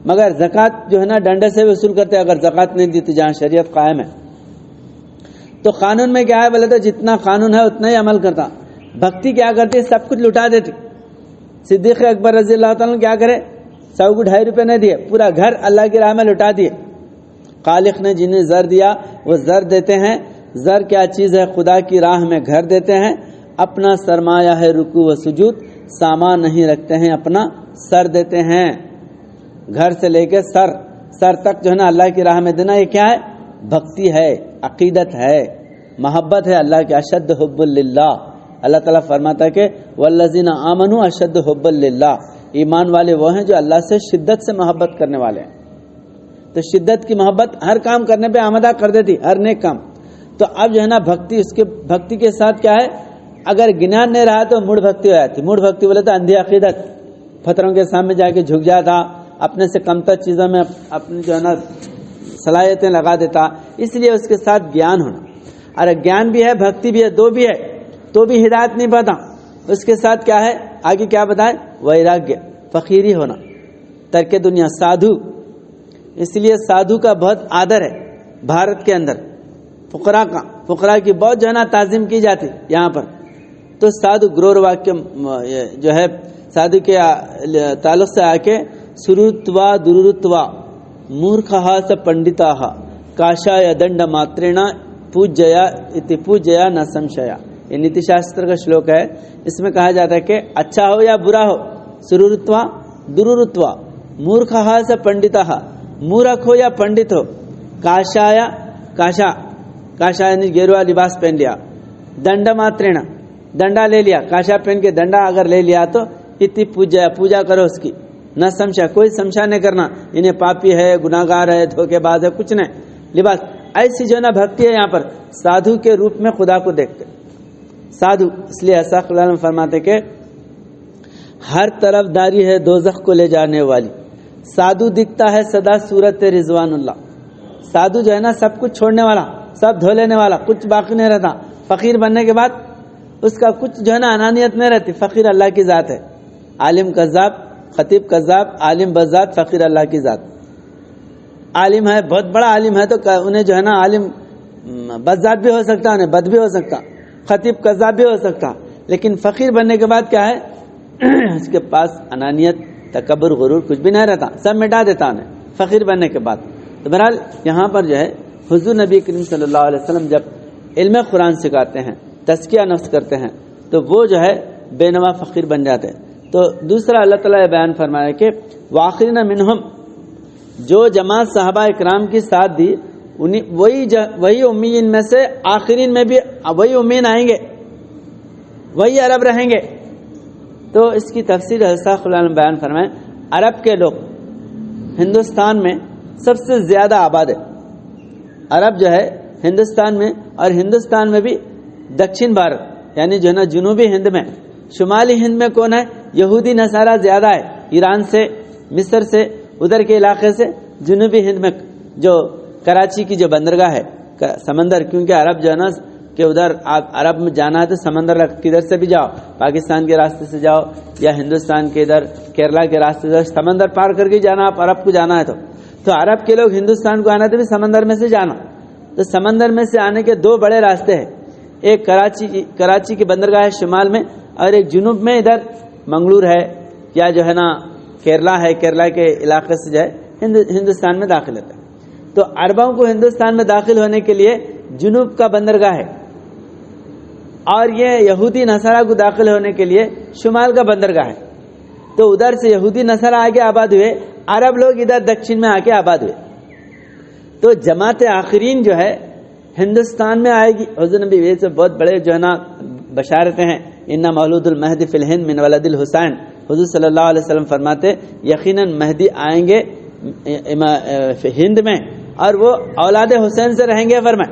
مگر زکوٰۃ جو ہے نا ڈنڈے سے وصول کرتے، اگر زکوٰۃ نہیں دی تو جہاں شریعت قائم ہے. تو قانون میں کیا ہے بولے تو جتنا قانون ہے اتنا ہی عمل کرتا. بھکتی کیا کرتی، سب کچھ لٹا دیتی. صدیق اکبر رضی اللہ تعالیٰ کیا کرے، 100 کو 2.5 روپے نہیں دیے، پورا گھر اللہ کی راہ میں لٹا دیے. خالق نے جنہیں زر دیا وہ زر دیتے ہیں. زر کیا چیز ہے؟ خدا کی راہ میں گھر دیتے ہیں. اپنا سرمایہ ہے رکوع و سجود، سامان نہیں رکھتے ہیں، اپنا سر دیتے ہیں. گھر سے لے کے سر تک جو ہے نا اللہ کی راہ میں دینا، یہ کیا ہے؟ بھکتی ہے، عقیدت ہے، محبت ہے اللہ کی. اشد حب للہ، اللہ تعالیٰ فرماتا ہے کہ والذین آمنوا اشد حب للہ، ایمان والے وہ ہیں جو اللہ سے شدت سے محبت کرنے والے ہیں. تو شدت کی محبت ہر کام کرنے پہ آمادہ کر دیتی، ہر نیک کام. تو اب جو ہے نا بھکتی کے ساتھ کیا ہے، اگر گنان نہیں رہا تو موڑ بھکتی ہو جاتی. موڑ بھکتی بولے تو اندھی عقیدت، پتھروں کے سامنے جا کے جھک جاتا، اپنے سے کمتر چیزوں میں اپنی جو ہے نا صلاحیتیں لگا دیتا. اس لیے اس کے ساتھ گیان ہونا. ارے گیان بھی ہے، بھکتی بھی ہے، دو بھی ہے تو بھی ہدایت نہیں پاتا. اس کے ساتھ کیا ہے، آگے کیا بتائے، ویراگیہ، فقیری ہونا، ترک دنیا، سادھو. اس لیے سادھو کا بہت آدر ہے بھارت کے اندر. فقراء کی بہت جو ہے نا تعظیم کی جاتی یہاں پر. تو سادھو گرور واکیہ جو ہے سادھو کے تعلق سے آ کے سروتوا درورتوا مورکھا س پنڈتا کاشایا دنڈ ماترینا پوجیا اتی پوجیا نہ سمشیا. یہ نیتی شاستر کا شلوک ہے. اس میں کہا جاتا ہے کہ اچھا ہو یا برا ہو، سرورتوا درورتوا مورکھا س پنڈتا، مورکھ ہو یا پنڈت ہو، کاشا یعنی گیروا لباس پہن لیا، دنڈ ماترینا ڈنڈا لے لیا، کاشا پہن کے ڈنڈا اگر لے لیا تو اتنی پوجا کرو اس کی، نہ سمجھا، کوئی سمجھا نہیں کرنا انہیں پاپی ہے، گناہگار ہے، دھوکے باز ہے، کچھ نہیں، لباس ایسی جو نا بھکتی ہے یہاں پر سادھو کے روپ میں خدا کو دیکھتے سادھو. اس لیے ایسا خلال میں فرماتے کہ ہر طرف داری ہے دوزخ کو لے جانے والی، سادھو دکھتا ہے صدا صورت رضوان اللہ. سادھو جو ہے نا سب کچھ چھوڑنے والا، سب دھو لینے والا، کچھ باقی نہیں رہتا. فقیر بننے کے بعد اس کا کچھ جو ہے نا انانیت نہیں رہتی. فقیر اللہ کی ذات ہے. عالم کذاب، خطیب کذاب، عالم بذات، فقیر اللہ کی ذات. عالم ہے، بہت بڑا عالم ہے تو انہیں جو ہے نا عالم بذات بھی ہو سکتا، انہیں بد بھی ہو سکتا، خطیب کذاب بھی ہو سکتا. لیکن فقیر بننے کے بعد کیا ہے اس کے پاس انانیت، تکبر، غرور کچھ بھی نہیں رہتا، سب مٹا دیتا انہیں فقیر بننے کے بعد. تو بہرحال یہاں پر جو ہے حضور نبی کریم صلی اللہ علیہ وسلم جب علم قرآن سکھاتے ہیں، تزکیہ نفس کرتے ہیں، تو وہ جو ہے بے نوا فقیر بن جاتے ہیں. تو دوسرا اللہ تعالیٰ یہ بیان فرمایا کہ وآخرین منہم، جو جماعت صحابہ اکرام کی ساتھ دی وہی امیین میں سے آخرین میں بھی وہی امیین آئیں گے، وہی عرب رہیں گے. تو اس کی تفسیر حضرت خلال میں بیان فرمائیں، عرب کے لوگ ہندوستان میں سب سے زیادہ آباد ہے. عرب جو ہے ہندوستان میں، اور ہندوستان میں بھی دکشن بھارت یعنی جو ہے نا جنوبی ہند میں، شمالی ہند میں کون ہے؟ یہودی نصارہ زیادہ ہے. ایران سے، مصر سے، ادھر کے علاقے سے. جنوبی ہند میں جو کراچی کی جو بندرگاہ ہے سمندر، کیونکہ عرب جو ہے نا کہ ادھر آپ عرب میں جانا ہے تو سمندر کدھر سے بھی جاؤ، پاکستان کے راستے سے جاؤ یا ہندوستان کے ادھر کیرلا کے راستے سے، سمندر پار کر کے جانا آپ عرب کو جانا ہے تو عرب کے لوگ ہندوستان کو آنا تو بھی سمندر میں سے جانا. تو سمندر میں سے آنے کے دو بڑے راستے ہیں، ایک کراچی کی بندرگاہ ہے شمال میں، اور ایک جنوب میں ادھر منگلور ہے یا جو ہے نا کیرلا ہے، کیرلا کے علاقے سے جو ہے ہندوستان میں داخل ہوتا ہے. تو عربوں کو ہندوستان میں داخل ہونے کے لیے جنوب کا بندرگاہ ہے، اور یہ یہودی نصارہ کو داخل ہونے کے لیے شمال کا بندرگاہ ہے. تو ادھر سے یہودی نصارہ آگے آباد ہوئے، عرب لوگ ادھر دکشن میں آ کے آباد ہوئے. تو جماعت آخرین جو ہے ہندوستان میں آئے گی. حضور نبی سے بہت بڑے جو ہے نا بشارتیں ہیں، ان مولود المہدی فی الہند من ولد الحسین. حضور صلی اللہ علیہ وسلم فرماتے یقیناً مہدی آئیں گے ہند میں، اور وہ اولاد حسین سے رہیں گے فرمائے.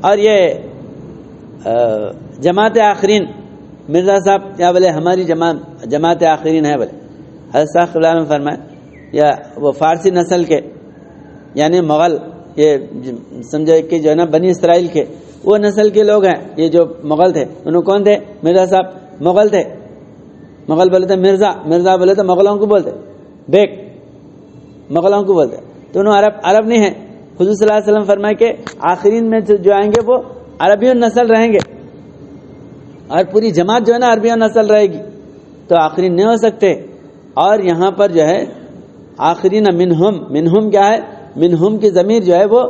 اور یہ جماعت آخرین، مرزا صاحب کیا بولے ہماری جماعت آخرین ہے بولے، حضرت صاحب صلی اللہ علیہ وسلم فرمائے یا وہ فارسی نسل کے یعنی مغل، یہ سمجھو کہ جو ہے نا بنی اسرائیل کے وہ نسل کے لوگ ہیں. یہ جو مغل تھے انہوں کون تھے؟ مرزا صاحب مغل تھے. مغل بولے تھے مرزا بولے تو مغلوں کو بولتے، بیگ مغلوں کو بولتے. تو انہوں عرب نہیں ہیں. حضور صلی اللہ علیہ وسلم فرمائے کہ آخرین میں جو آئیں گے وہ عربیوں نسل رہیں گے، اور پوری جماعت جو ہے نا عربیوں نسل رہے گی. تو آخرین نہیں ہو سکتے. اور یہاں پر جو ہے آخرین منہم کیا ہے؟ منہم کی ضمیر جو ہے وہ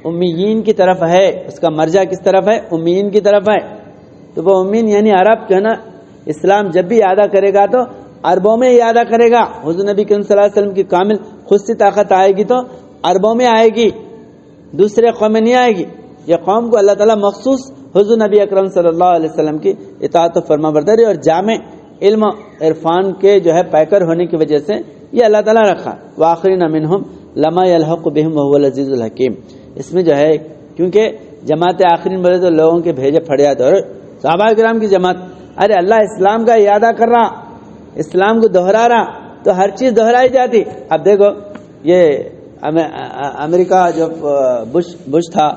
امیین کی طرف ہے، اس کا مرجع کس طرف ہے؟ امیین کی طرف ہے. تو وہ امیین یعنی عرب جو ہے نا اسلام جب بھی ادا کرے گا تو عربوں میں ہی ادا کرے گا. حضور نبی کریم صلی اللہ علیہ وسلم کی کامل خود سے طاقت آئے گی تو عربوں میں آئے گی، دوسرے قوم میں نہیں آئے گی. یہ قوم کو اللہ تعالیٰ مخصوص حضور نبی اکرم صلی اللہ علیہ وسلم کی اطاعت و فرما برداری اور جامع علم و عرفان کے جو ہے پیکر ہونے کی وجہ سے یہ اللہ تعالیٰ رکھا. وآخرین منہم لما یلحق بہم وہو العزیز الحکیم. اس میں جو ہے کیونکہ جماعت آخرین بولے تو لوگوں کے بھیجے پھڑیات، اور صحابہ کرام کی جماعت، ارے اللہ اسلام کا ارادہ کر رہا، اسلام کو دہرا رہا تو ہر چیز دہرائی جاتی. اب دیکھو یہ امریکہ جو بش تھا،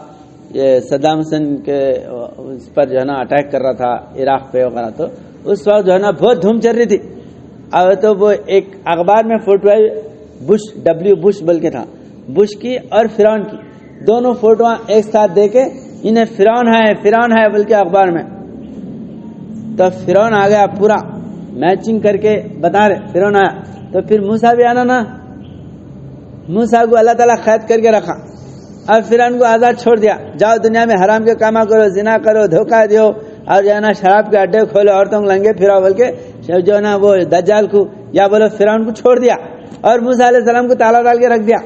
یہ صدام حسین کے اس پر جو ہے نا اٹیک کر رہا تھا عراق پہ وغیرہ، تو اس وقت جو ہے نا بہت دھوم چل رہی تھی. اب تو وہ ایک اخبار میں فوٹو ہے بش بول کے تھا، بش کی اور فرعون کی دونوں فوٹو ایک ساتھ دے کے انہیں فرعون ہے بول کے اخبار میں. تو فرعون آ گیا پورا میچنگ کر کے بتا رہے فرعون آیا. تو پھر موسیٰ بھی آنا نا، موسیٰ کو اللہ تعالیٰ قید کر کے رکھا اور فرعون کو آزاد چھوڑ دیا. جاؤ دنیا میں حرام کے کام کرو، زنا کرو، دھوکہ دیو، اور جو ہے نا شراب کے اڈے کھولو، عورتوں کو لنگے پھراؤ بول کے جو ہے نا وہ دجال کو یا بولو فرعون کو چھوڑ دیا، اور موسیٰ علیہ السلام کو تالا ڈال کے رکھ دیا.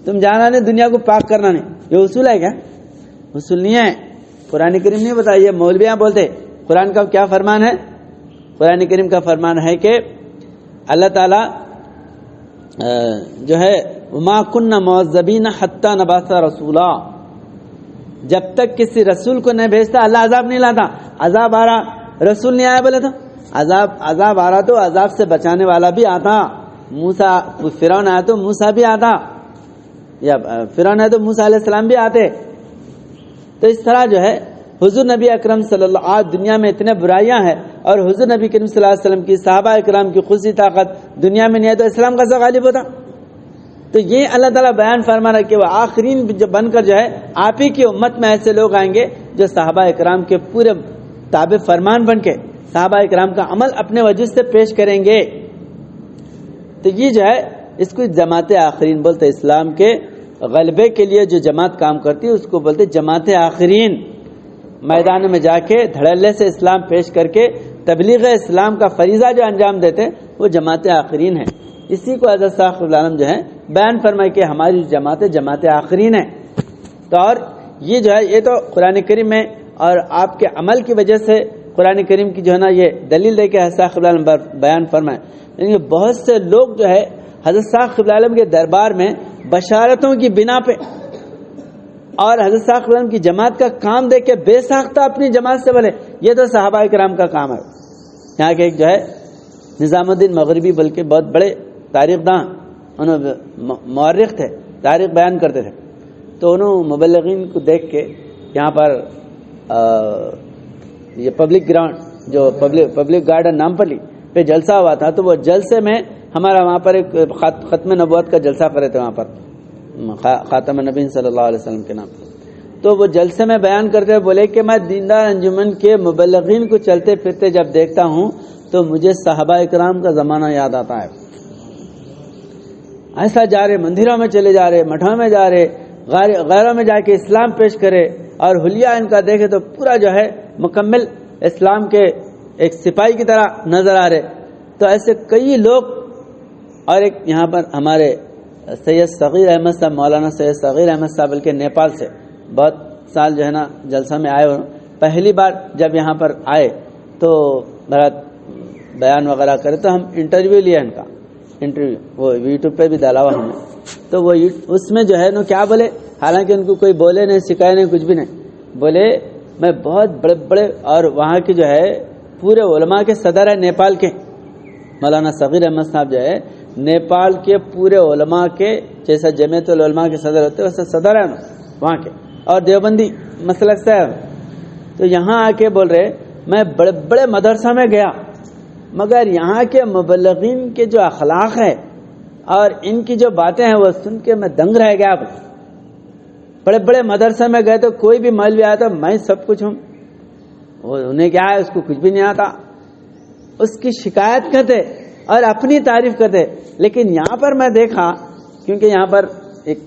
تم جانا نہیں، دنیا کو پاک کرنا نہیں. یہ اصول ہے کیا؟ اصول نہیں ہے. قرآن کریم نہیں بتایا، یہ مولویاں بولتے قرآن کا کیا فرمان ہے؟ قرآن کریم کا فرمان ہے کہ اللہ تعالیٰ جو ہے وما كنا معذبین حتی نبعث رسولا، جب تک کسی رسول کو نہیں بھیجتا اللہ عذاب نہیں لاتا. عذاب آ رہا رسول نہیں آیا بولے تو عذاب آ رہا تو عذاب سے بچانے والا بھی آتا. موسیٰ فرعون آیا تو موسیٰ بھی آتا، یا فرعون آیا تو موسیٰ علیہ السلام بھی آتے. تو اس طرح جو ہے حضور نبی اکرم صلی اللہ علیہ وسلم، آج دنیا میں اتنے برائیاں ہیں اور حضور نبی کریم صلی اللہ علیہ وسلم کی صحابہ اکرام کی خصوصی طاقت دنیا میں نہیں ہے تو اسلام کا غالب ہوتا. تو یہ اللہ تعالیٰ بیان فرما رہا ہے کہ وہ آخرین بن کر جو ہے آپ ہی کی امت میں ایسے لوگ آئیں گے جو صحابہ اکرام کے پورے تابع فرمان بن کے صحابہ اکرام کا عمل اپنے وجود سے پیش کریں گے. تو یہ جو ہے اس کو جماعت آخرین بولتے. اسلام کے غلبے کے لیے جو جماعت کام کرتی ہے اس کو بولتے جماعت آخرین. میدان میں جا کے دھڑلے سے اسلام پیش کر کے تبلیغ اسلام کا فریضہ جو انجام دیتے وہ جماعت آخرین ہے. اسی کو حضرت صاحب العالم جو ہے بیان فرمائے کہ ہماری جماعت آخرین ہے. تو اور یہ جو ہے یہ تو قرآن کریم میں اور آپ کے عمل کی وجہ سے قرآن کریم کی جو ہے نا یہ دلیل دے کے حضرت صاحب العالم بیان فرمائے. لیکن بہت سے لوگ جو ہے حضرت صاحب العالم کے دربار میں بشارتوں کی بنا پہ اور حضرت صاحب العالم کی جماعت کا کام دیکھ کے بے ساختہ اپنی جماعت سے بولے یہ تو صحابہ کرام کا کام ہے. یہاں کے ایک جو ہے نظام الدین مغربی بلکہ بہت بڑے تاریخ داں، انہوں مورخ تھے، تاریخ بیان کرتے تھے. تو انہوں مبلغین کو دیکھ کے یہاں پر یہ پبلک گراؤنڈ جو پبلک گارڈن نام پر لی پہ جلسہ ہوا تھا، تو وہ جلسے میں ہمارا وہاں پر ایک ختم نبوت کا جلسہ کرے تھے وہاں پر خاتم النبیین صلی اللہ علیہ وسلم کے نام. تو وہ جلسے میں بیان کرتے ہوئے بولے کہ میں دیندار انجمن کے مبلغین کو چلتے پھرتے جب دیکھتا ہوں تو مجھے صحابہ اکرام کا زمانہ یاد آتا ہے. ایسا جا رہے مندروں میں چلے جا رہے، مٹھوں میں جا رہے، غیروں میں جا کے اسلام پیش کرے اور حلیہ ان کا دیکھے تو پورا جو ہے مکمل اسلام کے ایک سپاہی کی طرح نظر آ رہے. تو ایسے کئی لوگ. اور ایک یہاں پر ہمارے سید صغیر احمد صاحب، مولانا سید صغیر احمد صاحب بلکہ نیپال سے بہت سال جو ہے نا جلسہ میں آئے ہوئے. پہلی بار جب یہاں پر آئے تو بہت بیان وغیرہ کرے تو ہم انٹرویو لیا ان کا، انٹرویو وہ یوٹیوب پہ بھی ڈالا ہوا ہم نے. تو وہ اس میں جو ہے نا کیا بولے، حالانکہ ان کو کوئی بولے نہیں سکھائے نہیں کچھ بھی نہیں، بولے میں بہت بڑے بڑے اور وہاں کی جو ہے پورے علماء کے صدر ہے نیپال کے. مولانا صغیر احمد صاحب جو ہے نیپال کے پورے علماء کے جیسا جمعیت العلماء کے صدر ہوتے ویسے صدر ہے نا وہاں کے، اور دیوبندی مسلک سے ہے. تو یہاں آ کے بول رہے میں بڑے بڑے مدرسہ میں گیا مگر یہاں کے مبلغین کے جو اخلاق ہے اور ان کی جو باتیں ہیں وہ سن کے میں دنگ رہ گیا. بڑے بڑے مدرسے میں گئے تو کوئی بھی مولوی آیا تو میں سب کچھ ہوں، انہیں کیا ہے اس کو کچھ بھی نہیں آتا، اس کی شکایت کرتے اور اپنی تعریف کرتے. لیکن یہاں پر میں دیکھا کیونکہ یہاں پر ایک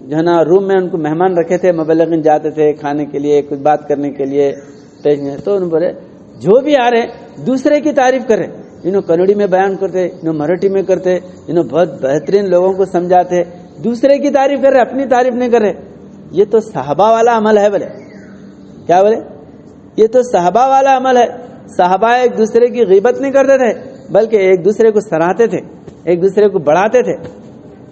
جو ہے نا روم میں ان کو مہمان رکھے تھے، مبلغین جاتے تھے کھانے کے لیے کچھ بات کرنے کے لیے، تو انہوں بولے جو بھی آ رہے دوسرے کی تعریف کر رہے. انہوں کنوڑی میں بیان کرتے، انہوں مراٹھی میں کرتے، انہوں بہت بہترین لوگوں کو سمجھاتے، دوسرے کی تعریف کر رہے اپنی تعریف نہیں کر رہے. یہ تو صحابہ والا عمل ہے. بولے کیا بولے یہ تو صحابہ والا عمل ہے. صحابہ ایک دوسرے کی غیبت نہیں کرتے تھے بلکہ ایک دوسرے کو سراہتے تھے، ایک دوسرے کو بڑھاتے تھے.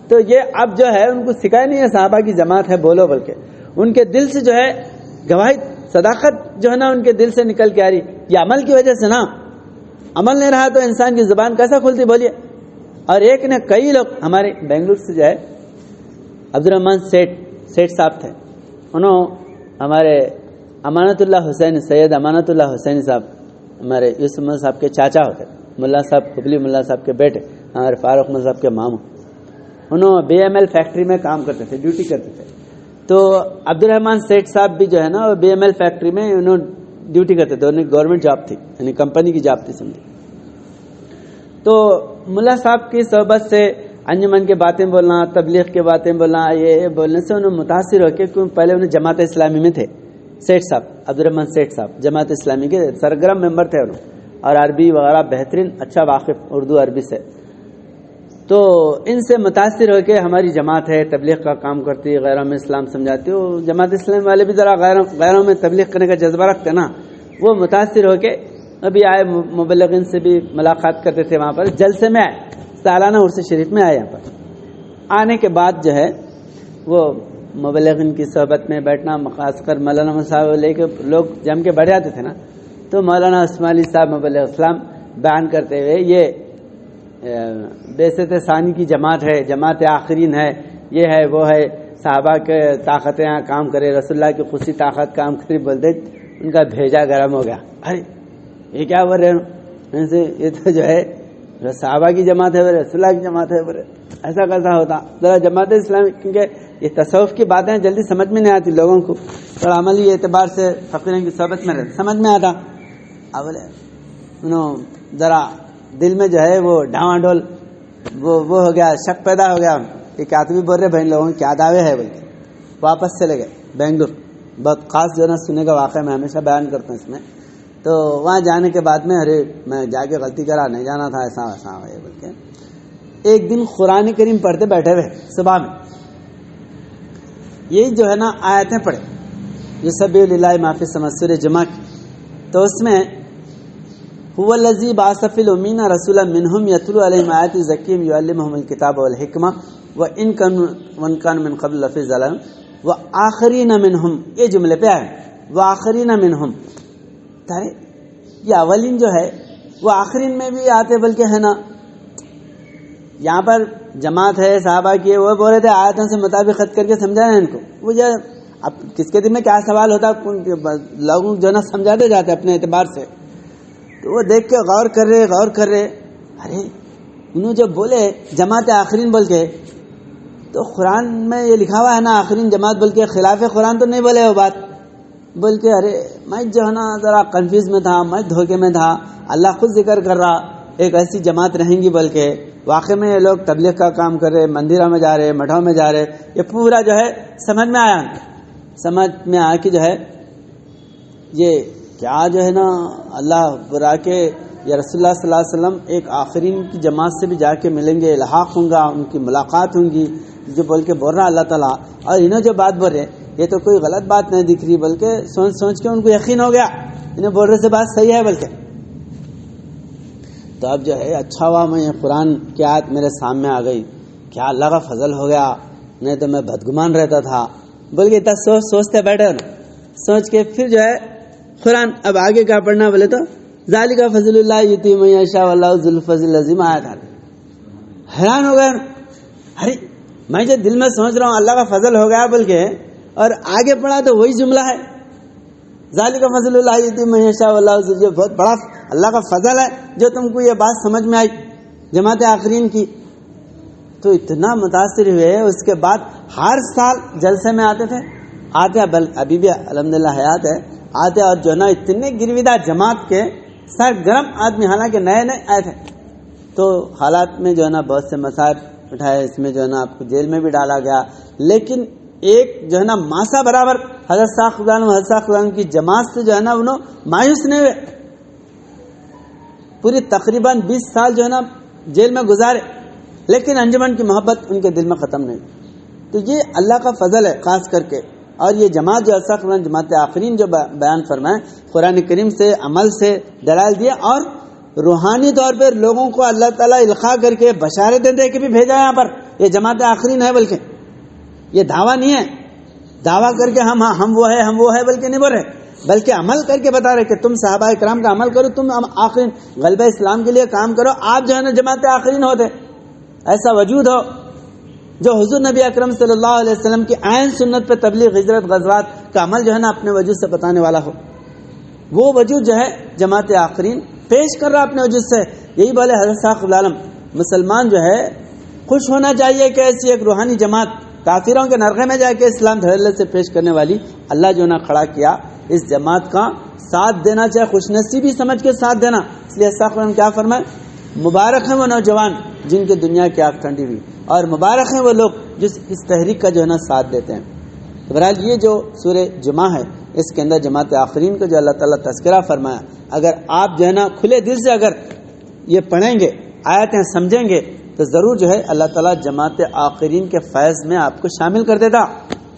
تو یہ اب جو ہے ان کو سکھایا نہیں ہے صحابہ کی جماعت ہے بولو، بلکہ ان کے دل سے جو ہے گواہی صداقت جو ہے نا ان کے دل سے نکل کے آ رہی. یہ عمل کی وجہ سے نا، عمل نہیں رہا تو انسان کی زبان کیسا کھلتی بولیے. اور ایک نے کئی لوگ ہمارے بنگلور سے جو ہے عبدالرحمان سیٹ صاحب تھے، انہوں ہمارے امانت اللہ حسین سید امانت اللہ حسین صاحب ہمارے یوسف محمد صاحب کے چاچا ہوتے، ملا صاحب قبلی ملا صاحب کے بیٹے، ہمارے فاروق محمد صاحب کے ماموں. انہوں BML فیکٹری میں کام کرتے تھے، ڈیوٹی کرتے تھے. تو عبدالرحمان سیٹ صاحب بھی جو ہے نا BML فیکٹری میں انہوں ڈیوٹی کرتے تھے، انہیں گورنمنٹ جاب تھی یعنی کمپنی کی جاب تھی سمجھے. تو ملا صاحب کی صحبت سے انجمن کے باتیں بولنا، تبلیغ کے باتیں بولنا، یہ بولنے سے انہوں متاثر ہو کے، کیونکہ پہلے انہیں جماعت اسلامی میں تھے. سیٹ صاحب عبدالرحمان سیٹ صاحب جماعت اسلامی کے سرگرم ممبر تھے انہوں، اور عربی وغیرہ بہترین اچھا واقف اردو عربی سے. تو ان سے متاثر ہو کے ہماری جماعت ہے تبلیغ کا کام کرتی ہے، غیروں میں اسلام سمجھاتی ہے. جماعت اسلامی والے بھی ذرا غیروں میں تبلیغ کرنے کا جذبہ رکھتے ہیں نا، وہ متاثر ہو کے ابھی آئے، مبلغین سے بھی ملاقات کرتے تھے وہاں پر، جلسے میں آئے، سالانہ عرس شریف میں آئے. یہاں پر آنے کے بعد جو ہے وہ مبلغین کی صحبت میں بیٹھنا، خاص کر مولانا صاحب لے کے لوگ جم کے بیٹھ جاتے تھے نا، تو مولانا عثمان علی صاحب مبلغ اسلام بیان کرتے ہوئے یہ بعثت ثانی کی جماعت ہے، جماعت آخرین ہے، یہ ہے وہ ہے، صحابہ کے طاقتیں یہاں کام کرے، رسول اللہ کی خصوصی طاقت کام کری، بولتے ان کا بھیجا گرم ہو گیا. ارے یہ کیا بول رہے ہیں، یہ تو جو ہے صحابہ کی جماعت ہے، رسول اللہ کی جماعت ہے، ایسا کیسا ہوتا. ذرا جماعت اسلامی، کیونکہ یہ تصوف کی باتیں جلدی سمجھ میں نہیں آتی لوگوں کو، تھوڑا عملی اعتبار سے فقیروں کی صحبت میں سمجھ میں آتا. اب ذرا دل میں جو ہے وہ ڈھاواں ڈول وہ ہو گیا، شک پیدا ہو گیا. یہ کاتبی بول رہے بھائی لوگوں کیا دعوے ہے بلکہ واپس چلے گئے بنگلور. بہت خاص جو ہے نا سننے کا واقعہ میں ہمیشہ بیان کرتا ہوں اس میں. تو وہاں جانے کے بعد میں ارے میں جا کے غلطی کرا، نہیں جانا تھا، ایسا ویسا ہے بول کے. ایک دن قرآن کریم پڑھتے بیٹھے ہوئے صبح میں، یہی جو ہے نا آیتیں پڑھے یسبح للہ ما فی السماوات سورہ جمعہ کی. تو اس میں هو الذی بعث فی الامین رسولا منہم یتلو علیہم آیات یزکیہم یعلمہم الکتاب والحکمہ وان کانوا من قبل لفی ضلال وآخرین منہم. یہ جملے پہ آئے وآخرین منہم. یہ اولین جو ہے وہ آخرین میں بھی آتے، بلکہ ہے نا یہاں پر جماعت ہے صحابہ کی، وہ بول رہے تھے آیاتوں سے مطابق خط کر کے سمجھا ہے ان کو. وہ جو اب کس کے دل میں کیا سوال ہوتا لوگوں جو نا سمجھاتے جاتے اپنے اعتبار سے. تو وہ دیکھ کے غور کر رہے ارے انہوں جو بولے جماعت آخرین بول کے، تو قرآن میں یہ لکھا ہوا ہے نا آخرین جماعت، بلکہ خلاف قرآن تو نہیں بولے وہ بات. بلکہ ارے میں جو ہے نا ذرا کنفیوز میں تھا، میں دھوکے میں تھا. اللہ خود ذکر کر رہا ایک ایسی جماعت رہیں گی، بلکہ واقع میں یہ لوگ تبلیغ کا کام کر رہے، مندروں میں جا رہے، مٹھوں میں جا رہے. یہ پورا جو ہے سمجھ میں آیا کہ جو ہے یہ کیا جو ہے نا اللہ برا کے یا رسول اللہ صلی اللہ علیہ وسلم ایک آخرین کی جماعت سے بھی جا کے ملیں گے، الحاق ہوں گا، ان کی ملاقات ہوں گی، جو بول کے بول رہا اللہ تعالیٰ. اور انہوں جو بات بول رہے یہ تو کوئی غلط بات نہیں دکھ رہی، بلکہ سوچ کے ان کو یقین ہو گیا انہیں بول رہے سے بات صحیح ہے. بلکہ تو اب جو ہے اچھا ہوا میں یہ قرآن کی آیت میرے سامنے آ گئی، کیا اللہ کا فضل ہو گیا، نہیں تو میں بدگمان رہتا تھا. بلکہ اتنا سوچتے بیٹھے نا، سوچ کے پھر جو ہے قرآن اب آگے کیا پڑھنا بولے تو ذالک فضل اللہ یؤتی من یشاء واللہ ذو الفضل العظیم. آیت آ حیران ہو گئے. ارے میں جو دل میں سوچ رہا ہوں اللہ کا فضل ہو گیا بلکہ، اور آگے پڑھا تو وہی جملہ ہے ذالک فضل اللہ یؤتی من یشاء واللہ ذو الفضل. بہت بڑا اللہ کا فضل ہے جو تم کو یہ بات سمجھ میں آئی جماعت آخرین کی. تو اتنا متاثر ہوئے. اس کے بعد ہر سال جلسے میں آتے تھے، ابھی بھی الحمدللہ حیات ہے، آتے اور جو ہے نا اتنے گرویدہ جماعت کے سرگرم آدمی، حالانکہ نئے آئے تھے. تو حالات میں جو ہے نا بہت سے مسائل اٹھائے، اس میں جو ہے نا آپ کو جیل میں بھی ڈالا گیا. لیکن ایک جو ہے نا ماسا برابر حضرت صاحب کی جماعت سے جو ہے نا انہوں مایوس نہیں ہوئے. پوری تقریباً 20 سال جو ہے نا جیل میں گزارے، لیکن انجمن کی محبت ان کے دل میں ختم نہیں. تو یہ اللہ کا فضل ہے خاص کر کے. اور یہ جماعت جو جماعت آخرین جو بیان فرمائے، قرآن کریم سے عمل سے دلائل دیا، اور روحانی طور پر لوگوں کو اللہ تعالیٰ القاء کر کے بشارتیں دے کے بھی بھیجا. یہاں پر یہ جماعت آخرین ہے، بلکہ یہ دعویٰ نہیں ہے، دعویٰ کر کے ہم وہ ہے بلکہ نہیں بول رہے، بلکہ عمل کر کے بتا رہے کہ تم صحابہ کرام کا عمل کرو، تم آخرین غلبہ اسلام کے لیے کام کرو. آپ جو ہے نا جماعت آخرین ہوتے، ایسا وجود ہو جو حضور نبی اکرم صلی اللہ علیہ وسلم کی عین سنت پہ تبلیغ، ہجرت، غزوات کا عمل جو ہے نا اپنے وجود سے بتانے والا ہو. وہ وجود جو ہے جماعت آخرین پیش کر رہا اپنے وجود سے. یہی بولے حضرت صاحب العالم، مسلمان جو ہے خوش ہونا چاہیے کہ ایسی ایک روحانی جماعت کافروں کے نرغے میں جا کے اسلام دھڑلے سے پیش کرنے والی اللہ جو نا کھڑا کیا. اس جماعت کا ساتھ دینا چاہے خوش نصیبی سمجھ کے ساتھ دینا. اس لیے صاحب العالم کیا فرمائے، مبارک ہیں وہ نوجوان جن کے دنیا کی آنکھ ٹھنڈی ہوئی، اور مبارک ہیں وہ لوگ جس اس تحریک کا جو ہے نا ساتھ دیتے ہیں. بہرحال یہ جو سورہ جمعہ ہے اس کے اندر جماعت آخرین کا جو اللہ تعالیٰ تذکرہ فرمایا، اگر آپ جو ہے نا کھلے دل سے اگر یہ پڑھیں گے، آیتیں سمجھیں گے، تو ضرور جو ہے اللہ تعالیٰ جماعت آخرین کے فیض میں آپ کو شامل کر دیتا.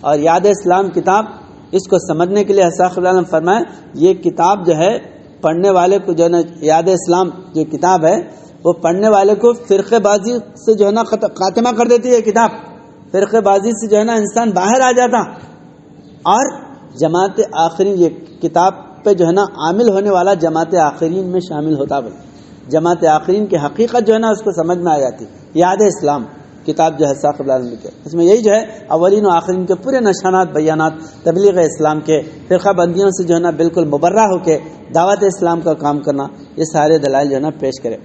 اور یاد اسلام کتاب اس کو سمجھنے کے لیے حضرت اللہ نے فرمایا یہ کتاب جو ہے پڑھنے والے کو جو ہے نا یاد اسلام جو کتاب ہے وہ پڑھنے والے کو فرقے بازی سے جو ہے نا خاتمہ کر دیتی ہے کتاب. فرقے بازی سے جو ہے نا انسان باہر آ جاتا اور جماعت آخرین یہ کتاب پہ جو ہے نا عامل ہونے والا جماعت آخرین میں شامل ہوتا. جماعت آخرین کی حقیقت جو ہے نا اس کو سمجھ میں آ جاتی. یاد اسلام کتاب جو ہے ثاقب العالمین کے اس میں یہی جو ہے اولین و آخرین کے پورے نشانات بیانات تبلیغ اسلام کے فرقہ بندیوں سے جو ہے نا بالکل مبرہ ہو کے دعوت اسلام کا کام کرنا یہ سارے دلائل جو ہے نا پیش کرے.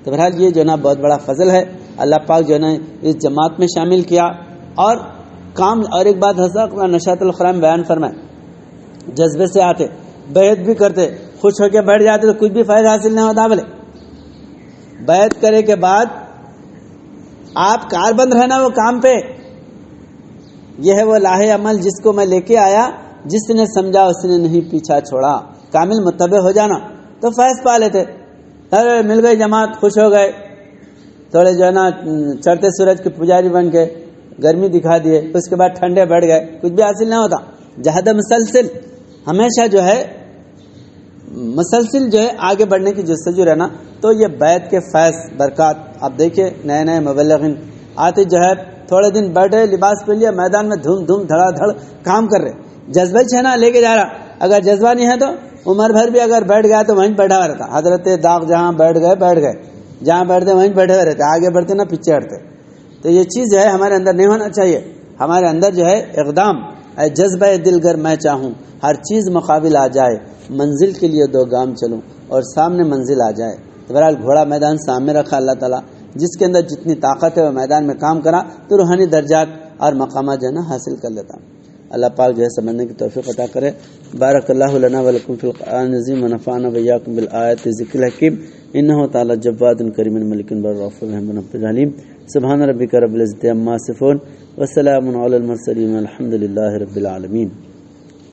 تو بہرحال یہ جو ہے نا بہت بڑا فضل ہے اللہ پاک جو ہے نا اس جماعت میں شامل کیا. اور کام اور ایک بات حضرت نشاط الخرام بیان فرمائے جذبے سے آتے بیعت بھی کرتے خوش ہو کے بیٹھ جاتے تو کچھ بھی فائدہ حاصل نہیں ہوتا. بولے بیعت کرے کے بعد آپ کاربند رہنا وہ کام پہ. یہ ہے وہ لاہے عمل جس کو میں لے کے آیا جس نے سمجھا اس نے نہیں پیچھا چھوڑا. کامل متبع ہو جانا تو فیض پا لیتے. ارے مل گئی جماعت خوش ہو گئے تھوڑے جو ہے نا چڑھتے سورج کے پجاری بن کے گرمی دکھا دیے اس کے بعد ٹھنڈے بیٹھ گئے کچھ بھی حاصل نہیں ہوتا. جہد مسلسل ہمیشہ جو ہے مسلسل جو ہے آگے بڑھنے کی جستجو رہنا. تو یہ بیعت کے فیض برکات آپ دیکھیے نئے نئے مبلغین آتے جو ہے تھوڑے دن بیٹھے لباس پہ لیا میدان میں دھوم دھوم دھڑا دھڑ کام کر رہے. جذبہ چھنا لے کے جا رہا. اگر جذبہ نہیں ہے تو عمر بھر بھی اگر بیٹھ گیا تو وہیں بیٹھا رہتا. حضرت داغ جہاں بیٹھ گئے جہاں بیٹھتے وہیں بیٹھے ہوئے رہتے. آگے بڑھتے نہ پیچھے ہٹتے. تو یہ چیز جو ہے ہمارے اندر نہیں ہونا چاہیے. ہمارے اندر جو ہے اقدام اے جذبہ دل گر میں چاہوں ہر چیز مقابل آ جائے منزل کے لیے 2 گام چلوں اور سامنے منزل آ جائے. تو بہرحال گھوڑا میدان سامنے رکھا اللہ تعالیٰ جس کے اندر جتنی طاقت ہے وہ میدان میں کام کرا تو روحانی درجات اور مقامات جو ہے نا حاصل کر لیتا. اللہ پاک جو ہے سمجھنے کی توفیق عطا کرے. بارک اللہ لنا ولکم فی القرآن العظیم ونفعنا وإیاکم بالآیات ذکر الحکیم انہ تعالی جواد کریم ملک بر رؤوف رحیم علیم. سبحان ربک رب العزۃ عما یصفون وسلام علی المرسلین والحمد للہ رب العالمین.